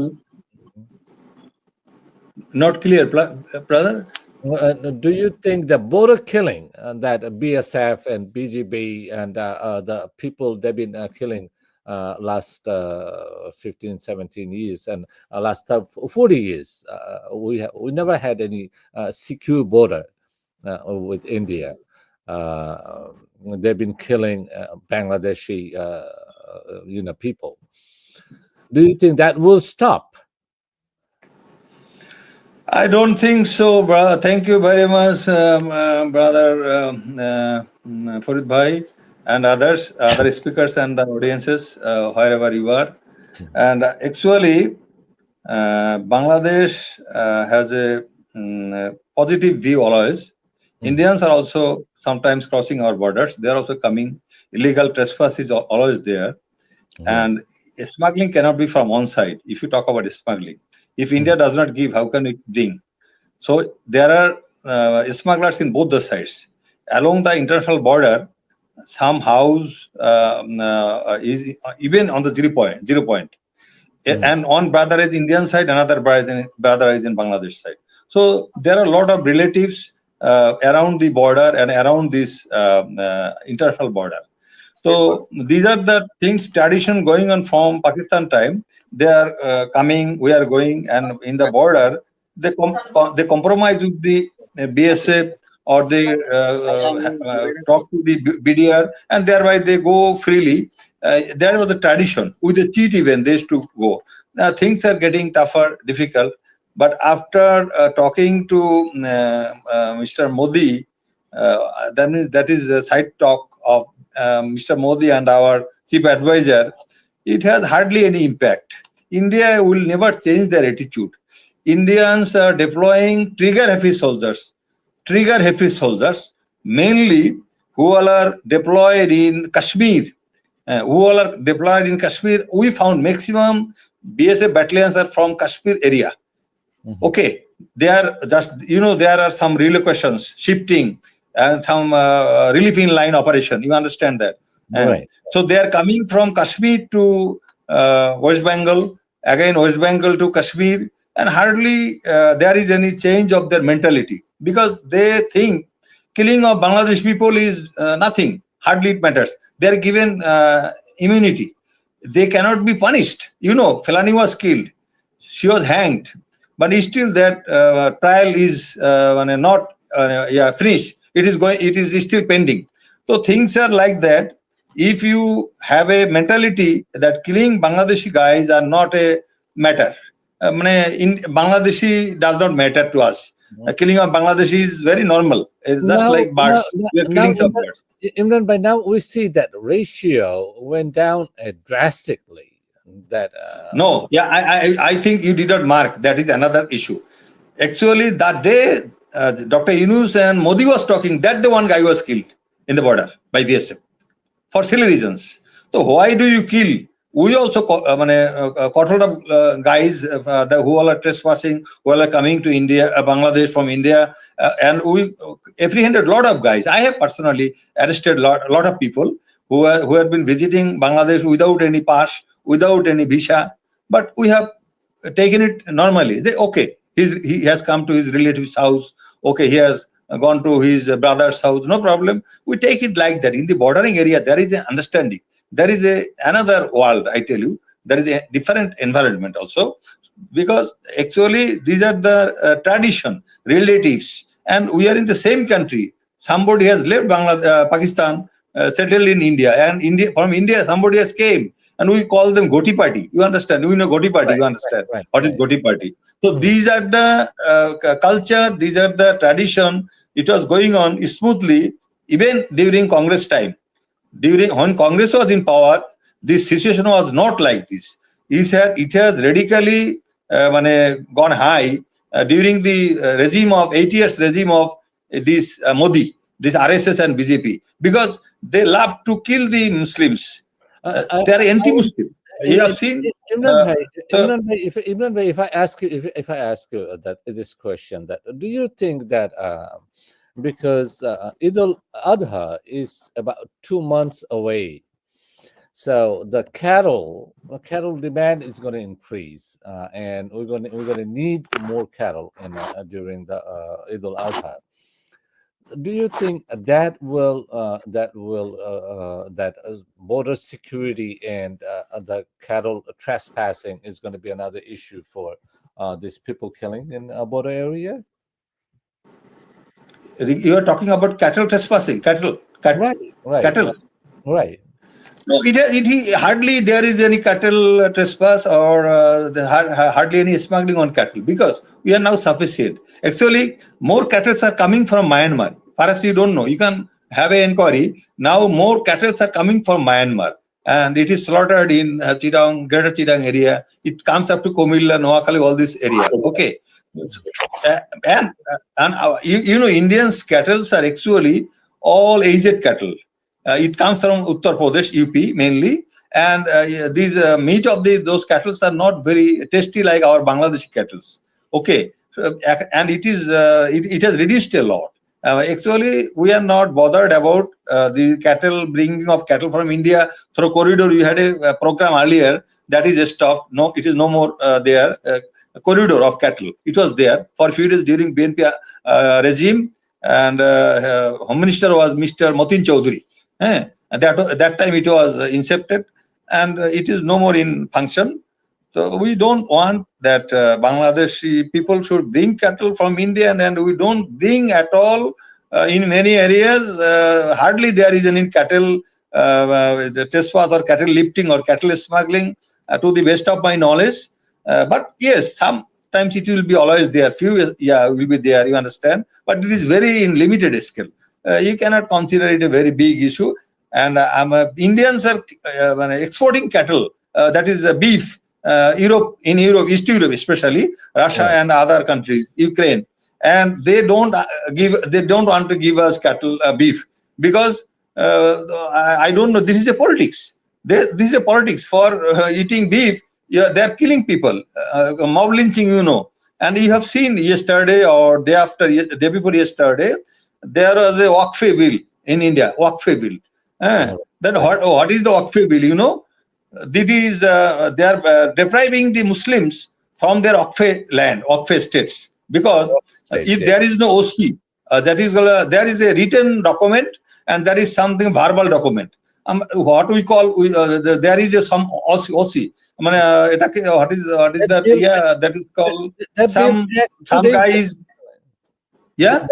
not clear, brother. Do you think the border killing that BSF and BGB and the people they've been killing last 15, 17 years and last 40 years, we never had any secure border with India. They've been killing Bangladeshi, people. Do you think that will stop? I don't think so, brother. Thank you very much, brother Farid Bhai, and others, other speakers and the audiences, wherever you are. And actually, Bangladesh has a positive view always. Indians are also sometimes crossing our borders. They are also coming. Illegal trespass is always there. And smuggling cannot be from one side. If you talk about smuggling, if India does not give, how can it bring? So there are smugglers in both the sides. Along the international border, some house is even on the 0 point. 0 point. And one brother is Indian side, another brother is in Bangladesh side. So there are a lot of relatives around the border and around this international border. So these are the things, tradition going on from Pakistan time. They are coming, we are going, and in the border, they compromise with the BSF, or they talk to the BDR, and thereby they go freely. That was the tradition. With the cheat even, they used to go. Now things are getting tougher, difficult. But after talking to Mr. Modi, that is a side talk of Mr. Modi and our chief advisor, it has hardly any impact. India will never change their attitude. Indians are deploying trigger happy soldiers, mainly who all are deployed in Kashmir. Who all are deployed in Kashmir, we found maximum BSF battalions are from Kashmir area. Okay, they are just, there are some relocations, shifting, and some relief in line operation. You understand that? Right. So they are coming from Kashmir to West Bengal, again West Bengal to Kashmir, and hardly there is any change of their mentality, because they think killing of Bangladesh people is nothing. Hardly it matters. They are given immunity. They cannot be punished. Felani was killed. She was hanged, but still that trial is not finished. It is still pending. So things are like that. If you have a mentality that killing Bangladeshi guys are not a matter, in Bangladeshi does not matter to us. Killing of Bangladeshi is very normal. It's just like birds. We are killing some birds. Imran, by now we see that ratio went down drastically. That No, yeah, I think you did not mark. That is another issue. Actually, that day, Dr. Yunus and Modi was talking. That day, one guy was killed in the border by BSF for silly reasons. So why do you kill? We also control of guys who all are trespassing, who all are coming to India, Bangladesh from India, and we apprehended a lot of guys. I have personally arrested a lot of people who have been visiting Bangladesh without any pass, without any visa, but we have taken it normally. He has come to his relative's house. Okay, he has gone to his brother's house. No problem. We take it like that. In the bordering area, there is an understanding. There is another world. I tell you, there is a different environment also, because actually these are the tradition, relatives, and we are in the same country. Somebody has left Pakistan, settled in India, and from India somebody has came, and we call them Goti Party. You understand? We know Goti Party. You understand what is Goti Party? So these are the culture. These are the tradition. It was going on smoothly even during Congress time. When Congress was in power, this situation was not like this. It has radically gone high during the regime of 8 years regime of this Modi, this RSS and BJP, because they love to kill the Muslims. They are anti-Muslim. You have seen. Imran Bhai, if I ask you, if I ask you that this question, that do you think that because Eid al-Adha is about 2 months away. So the cattle demand is going to increase, and we're going to need more cattle during the Eid al-Adha. Do you think that border security and the cattle trespassing is going to be another issue for these people killing in border area? You are talking about cattle trespassing, Right, right, cattle. right. No, hardly there is any cattle trespass or hardly any smuggling on cattle because we are now sufficient. Actually, more cattle are coming from Myanmar. Perhaps you don't know. You can have an inquiry. Now more cattle are coming from Myanmar and it is slaughtered in Chitang, Greater Chitang area. It comes up to Komilla, Noakhali, all this area. Okay. Uh, and Indians cattle are actually all aged cattle. It comes from Uttar Pradesh, UP mainly, and these meat of those cattle are not very tasty like our Bangladeshi cattle. Okay, and it has reduced a lot. Actually, we are not bothered about the bringing of cattle from India through corridor. We had a program earlier that is stopped. No, it is no more there. Corridor of cattle. It was there for a few days during BNP regime, and Home Minister was Mr. Matin Chowdhury. At that time it was incepted, and it is no more in function. So we don't want that Bangladeshi people should bring cattle from India, and we don't bring at all in many areas. Hardly there is any cattle trespass or cattle lifting or cattle smuggling, to the best of my knowledge. But yes, sometimes it will be always there. Few, yeah, will be there. You understand? But it is very in limited scale. You cannot consider it a very big issue. And Indians are exporting cattle. That is beef. In Europe, East Europe, especially Russia Right. and other countries, Ukraine, and they don't want to give us cattle beef because I don't know. This is a politics. This is a politics for eating beef. Yeah, they are killing people, mob lynching, And you have seen yesterday or day before yesterday, there was a Waqf bill in India. Waqf bill. Then Right. what is the Waqf bill? That is, they are depriving the Muslims from their Waqf land, Waqf states, because States, if yeah. there is no OC, there is a written document and there is something verbal document. What we call there is some OC. What is That that? bill, Yeah, that is called that bill passed two some days ago. guys. Yeah,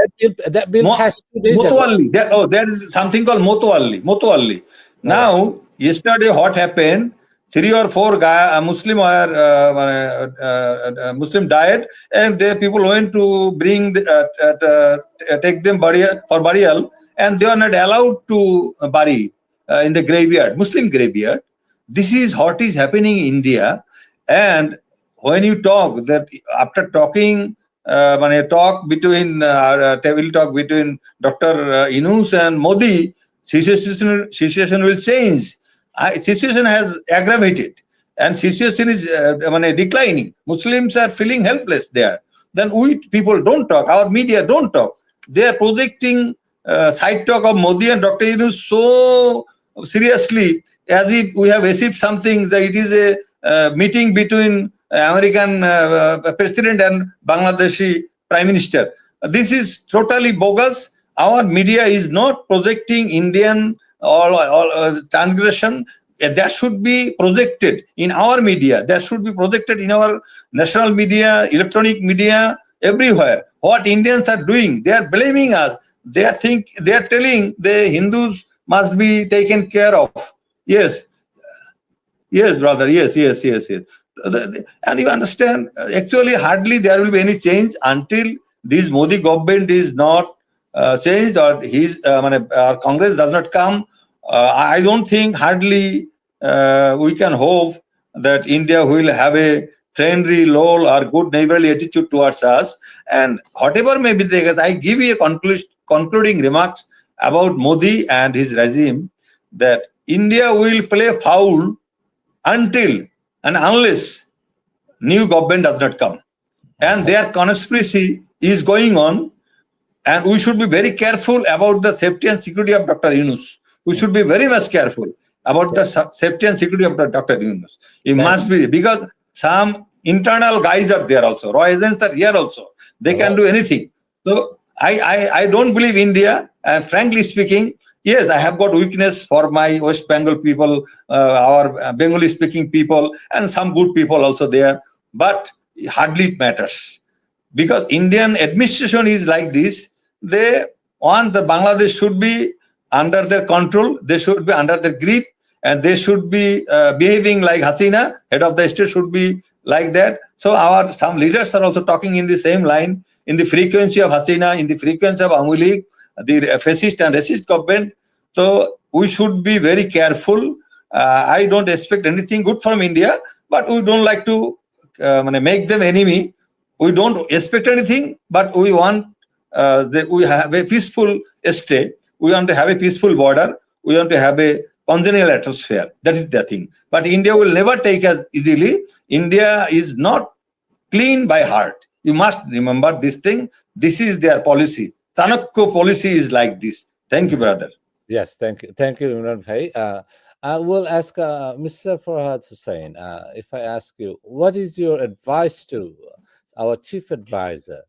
That bill passed 2 days ago. Motualli. There is something called Motualli. Motualli. All right. Now, yesterday, what happened? 3 or 4 Muslim Muslim died, and the people went to take them burial, and they are not allowed to bury in the graveyard, Muslim graveyard. This is what is happening in India, and when you talk that after talking. When a table talk between Dr. Yunus and Modi, situation will change. Situation has aggravated, and situation is declining. Muslims are feeling helpless there. Then we people don't talk. Our media don't talk. They are projecting side talk of Modi and Dr. Yunus so seriously, as if we have achieved something. That it is a meeting between American president and Bangladeshi prime minister. This is totally bogus. Our media is not projecting Indian or transgression. That should be projected in our media. That should be projected in our national media, electronic media, everywhere. What Indians are doing, they are blaming us. They are telling the Hindus must be taken care of. Yes, yes, brother. Yes. And you understand, actually, hardly there will be any change until this Modi government is not changed or our Congress does not come. I don't think hardly we can hope that India will have a friendly, loyal, or good neighborly attitude towards us. And whatever may be the case, I give you a concluding remarks about Modi and his regime that India will play foul until and unless new government does not come, and their conspiracy is going on And we should be very careful about the safety and security of Dr. Yunus. We should be very much careful about the safety and security of Dr. Yunus. It must be, because some internal guys are there also. Raw agents are here also. They can do anything. So I don't believe India. Frankly speaking, yes, I have got weakness for my West Bengal people, our Bengali speaking people, and some good people also there. But hardly it matters, because Indian administration is like this. They want the Bangladesh should be under their control, they should be under their grip, and they should be behaving like Hasina, head of the state should be like that. So our some leaders are also talking in the same line, in the frequency of Hasina, in the frequency of Amu League, the fascist and racist government. So we should be very careful. I don't expect anything good from India, but we don't like to make them enemy. We don't expect anything, but we want we have a peaceful state. We want to have a peaceful border. We want to have a congenial atmosphere. That is the thing. But India will never take us easily. India is not clean by heart. You must remember this thing. This is their policy. Chanakya policy is like this. Thank you, brother. Yes, thank you, Imran Bhai. I will ask Mr. Farhad Hussain. If I ask you, what is your advice to our chief advisor?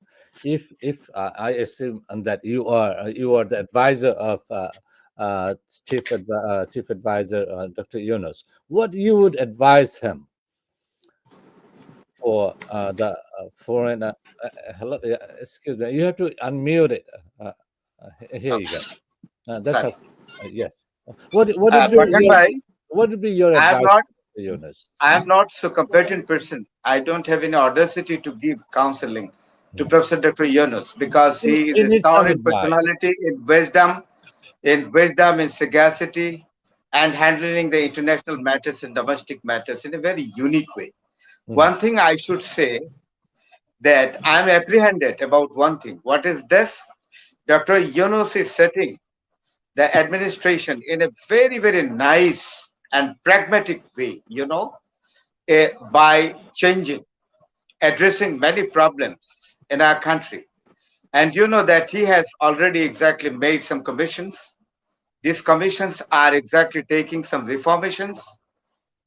If I assume that you are the advisor of chief advisor Dr. Yunus, what you would advise him for the foreign? Hello, excuse me. You have to unmute it. Here you go. That's Sorry. yes. What would be Bhajan Bhai, what would be your I am advice not to Yunus? I am not so competent person. I don't have any audacity to give counseling to Professor Dr. Yunus, because he is He a needs some towering advice. personality in sagacity, and handling the international matters and domestic matters in a very unique way. One thing I should say, that I am apprehended about one thing. What is this? Dr. Yunus is setting the administration in a very, very nice and pragmatic way, by addressing many problems in our country. And you know that he has already exactly made some commissions. These commissions are exactly taking some reformations.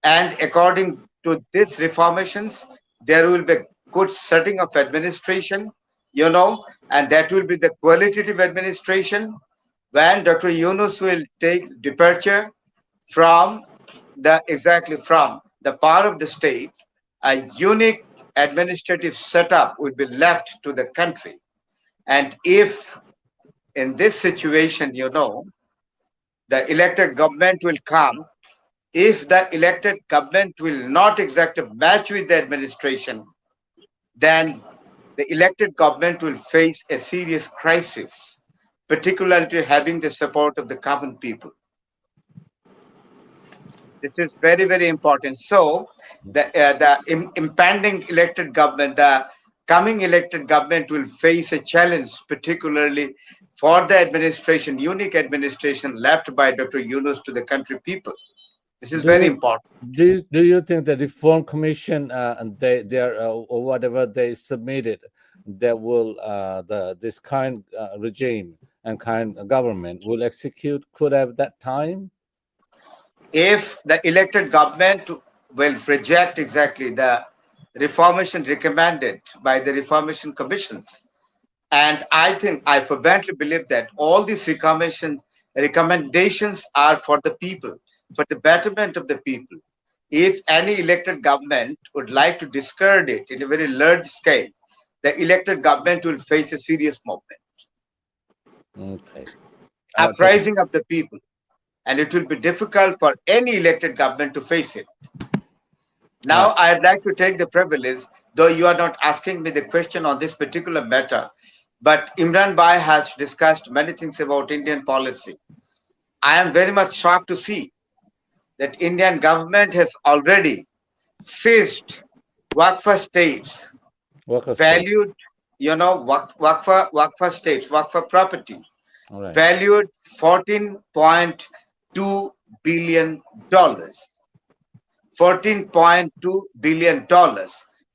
And according to these reformations, there will be a good setting of administration, and that will be the qualitative administration, when Dr. Yunus will take departure from from the power of the state. A unique administrative setup will be left to the country. And if in this situation, the elected government will come, if the elected government will not exactly match with the administration, then the elected government will face a serious crisis, particularly having the support of the common people. This is very, very important. So the impending elected government, the coming elected government will face a challenge, particularly for the administration, unique administration left by Dr. Yunus to the country people. This is very important. Do you think the Reform Commission and they are or whatever they submitted, that will this current regime and current government will execute could have that time? If the elected government will reject exactly the reformation recommended by the reformation commissions, and I fervently believe that all these recommendations are for the people, for the betterment of the people. If any elected government would like to discard it in a very large scale, the elected government will face a serious movement. Okay. Uprising of the people. And it will be difficult for any elected government to face it. Now, I'd like to take the privilege, though you are not asking me the question on this particular matter, but Imran Bhai has discussed many things about Indian policy. I am very much shocked to see that Indian government has already seized Waqf states, valued, Waqf states, Waqf property, valued $14.2 billion. $14.2 billion.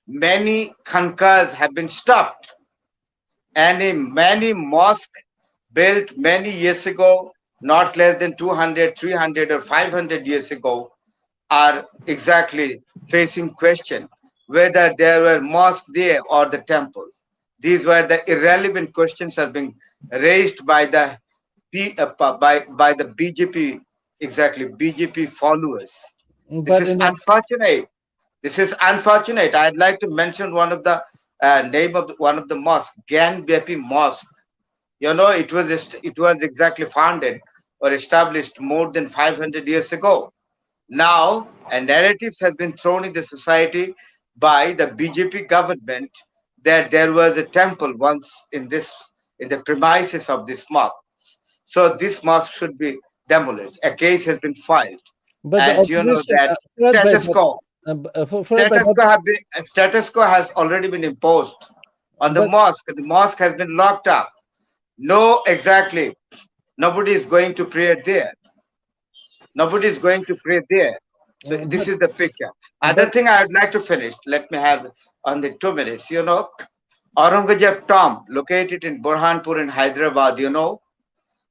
Many khankas have been stopped. and many mosques built many years ago, not less than 200, 300, or 500 years ago, are exactly facing question whether there were mosques there or the temples. These were the irrelevant questions are being raised by the by the BJP, exactly BJP followers. This But is in a, unfortunate. This is unfortunate. I'd like to mention one of the name of one of the mosque, Gyan Bepi Mosque. It was exactly founded or established more than 500 years ago. Now, a narrative has been thrown in the society by the BJP government that there was a temple once in the premises of this mosque. So this mosque should be demolished. A case has been filed, but the and you know opposition, that Farad bhai, Farad bhai, status quo has already been imposed on the but mosque. The mosque has been locked up. No, exactly. Nobody is going to pray there. Nobody is going to pray there. So this but is the picture. Other but thing I would like to finish. Let me have on the 2 minutes. Aurangzeb tomb located in Burhanpur in Hyderabad.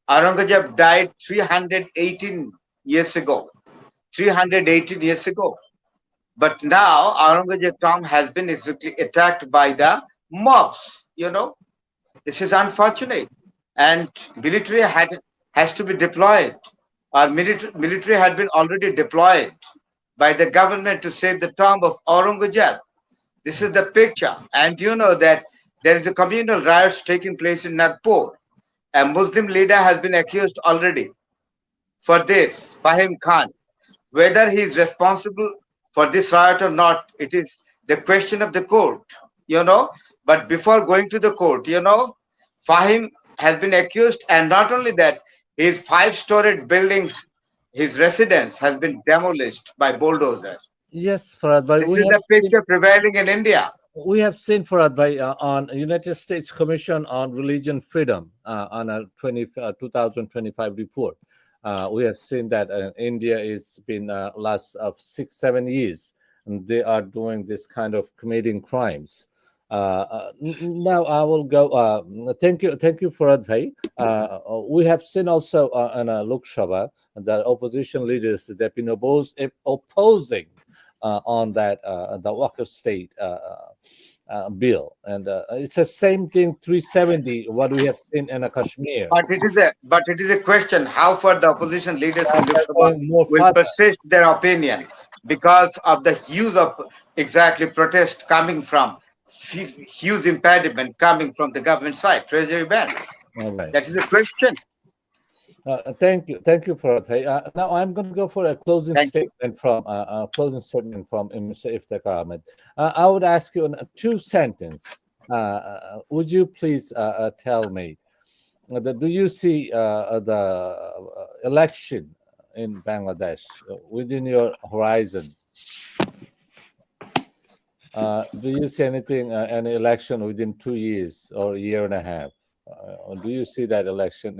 Aurangzeb died 318 years ago. 318 years ago. But now Aurangzeb tomb has been exactly attacked by the mobs. This is unfortunate, and military has to be deployed. Our military had been already deployed by the government to save the tomb of Aurangzeb. This is the picture, and you know that there is a communal riots taking place in Nagpur. A Muslim leader has been accused already for this, Fahim Khan. Whether he is responsible for this riot or not, it is the question of the court, you know. But before going to the court, Fahim has been accused, and not only that, his five-storied building, his residence, has been demolished by bulldozers. yes, Farad bhai, This is the picture prevailing in India. we have seen Farad bhai on United States Commission on Religion Freedom on a 2025 report. We have seen that India has been last of 6-7 years, and they are doing this kind of committing crimes. Now I will go. Thank you, Farad bhai. We have seen also in Lok Sabha that opposition leaders that been opposing on that the Waqf state bill, and it's the same thing 370 what we have seen in Kashmir. But it is a question how far the opposition leaders in Lok They're Sabha going more will further. persist their opinion because of the huge of exactly protest coming from huge impediment coming from the government side, treasury banks. All right. That is a question. Thank you for it. Hey, now I'm going to go for a closing Thank you. statement from Mr. Iftikhar Ahmed. I would ask you in a two-sentence. Would you please tell me do you see the election in Bangladesh within your horizon? Do you see anything, any election within 2 years or a year and a half? Or do you see that election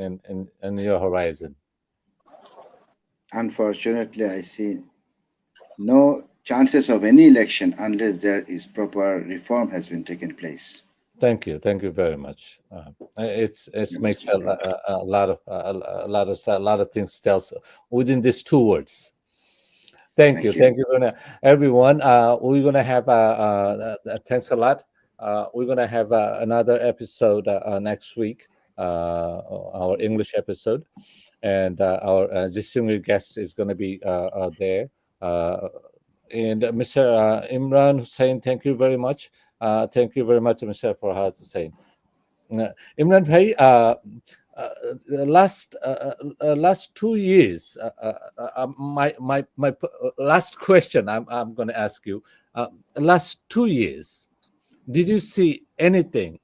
in your horizon? Unfortunately, I see no chances of any election unless there is proper reform has been taken place. Thank you very much. It makes a lot of things tells within these 2 words. Thank you very much, everyone. We're gonna have thanks a lot. We're gonna have another episode next week, our English episode, and our distinguished guest is gonna be there. And Mr. Imran Hussain, thank you very much. Thank you very much, Mr. Farhad Hussain. Imran Bhai, last 2 years, my last question I'm going to ask you. Last 2 years, did you see anything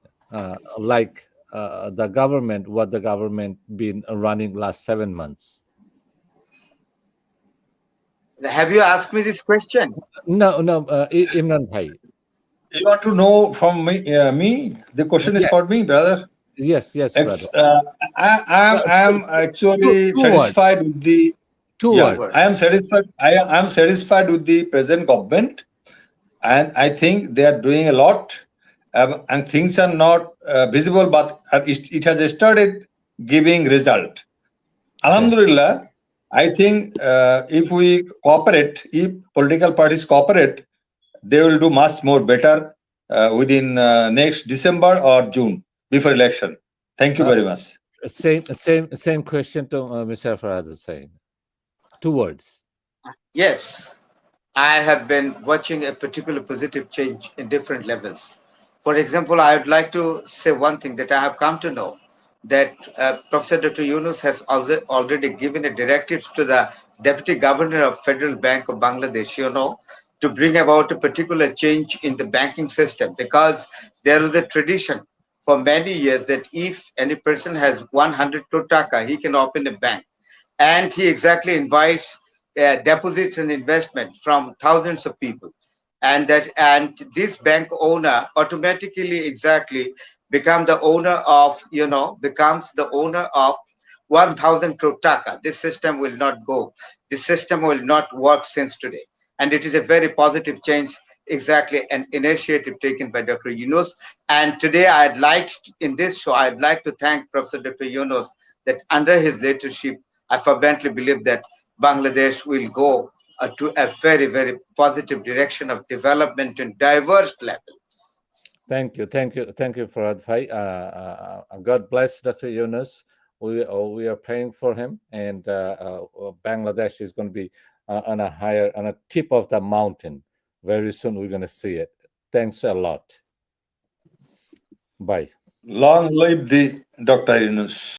like what the government been running last 7 months? Have you asked me this question? No, Imran Bhai. You want to know from me? The question is for me, brother. Yes, brother. I am actually satisfied with the. I am satisfied. I am satisfied with the present government, and I think they are doing a lot. and things are not visible, but it has started giving result. Alhamdulillah, I think if we cooperate, if political parties cooperate, they will do much more better within next December or June before election. Thank you very much. Same question to Mr. Farhad Hussain. 2 words. Yes, I have been watching a particular positive change in different levels. For example, I would like to say one thing that I have come to know that Professor Dr. Yunus has already given a directive to the Deputy Governor of Federal Bank of Bangladesh, to bring about a particular change in the banking system, because there is a tradition for many years that if any person has 100 crore taka, he can open a bank, and he exactly invites deposits and investment from thousands of people, and this bank owner automatically exactly becomes the owner of 1000 crore taka. This system will not go, this system will not work since today, and it is a very positive change, exactly an initiative taken by Dr. Yunus. And today in this show I'd like to thank Professor Dr. Yunus, that under his leadership I fervently believe that Bangladesh will go to a very, very positive direction of development in diverse levels. Thank you, Farhad Bhai. God bless Dr. Yunus. We are praying for him, and Bangladesh is going to be on a tip of the mountain. Very soon we're going to see it. Thanks a lot. Bye. Long live the Dr. Yunus.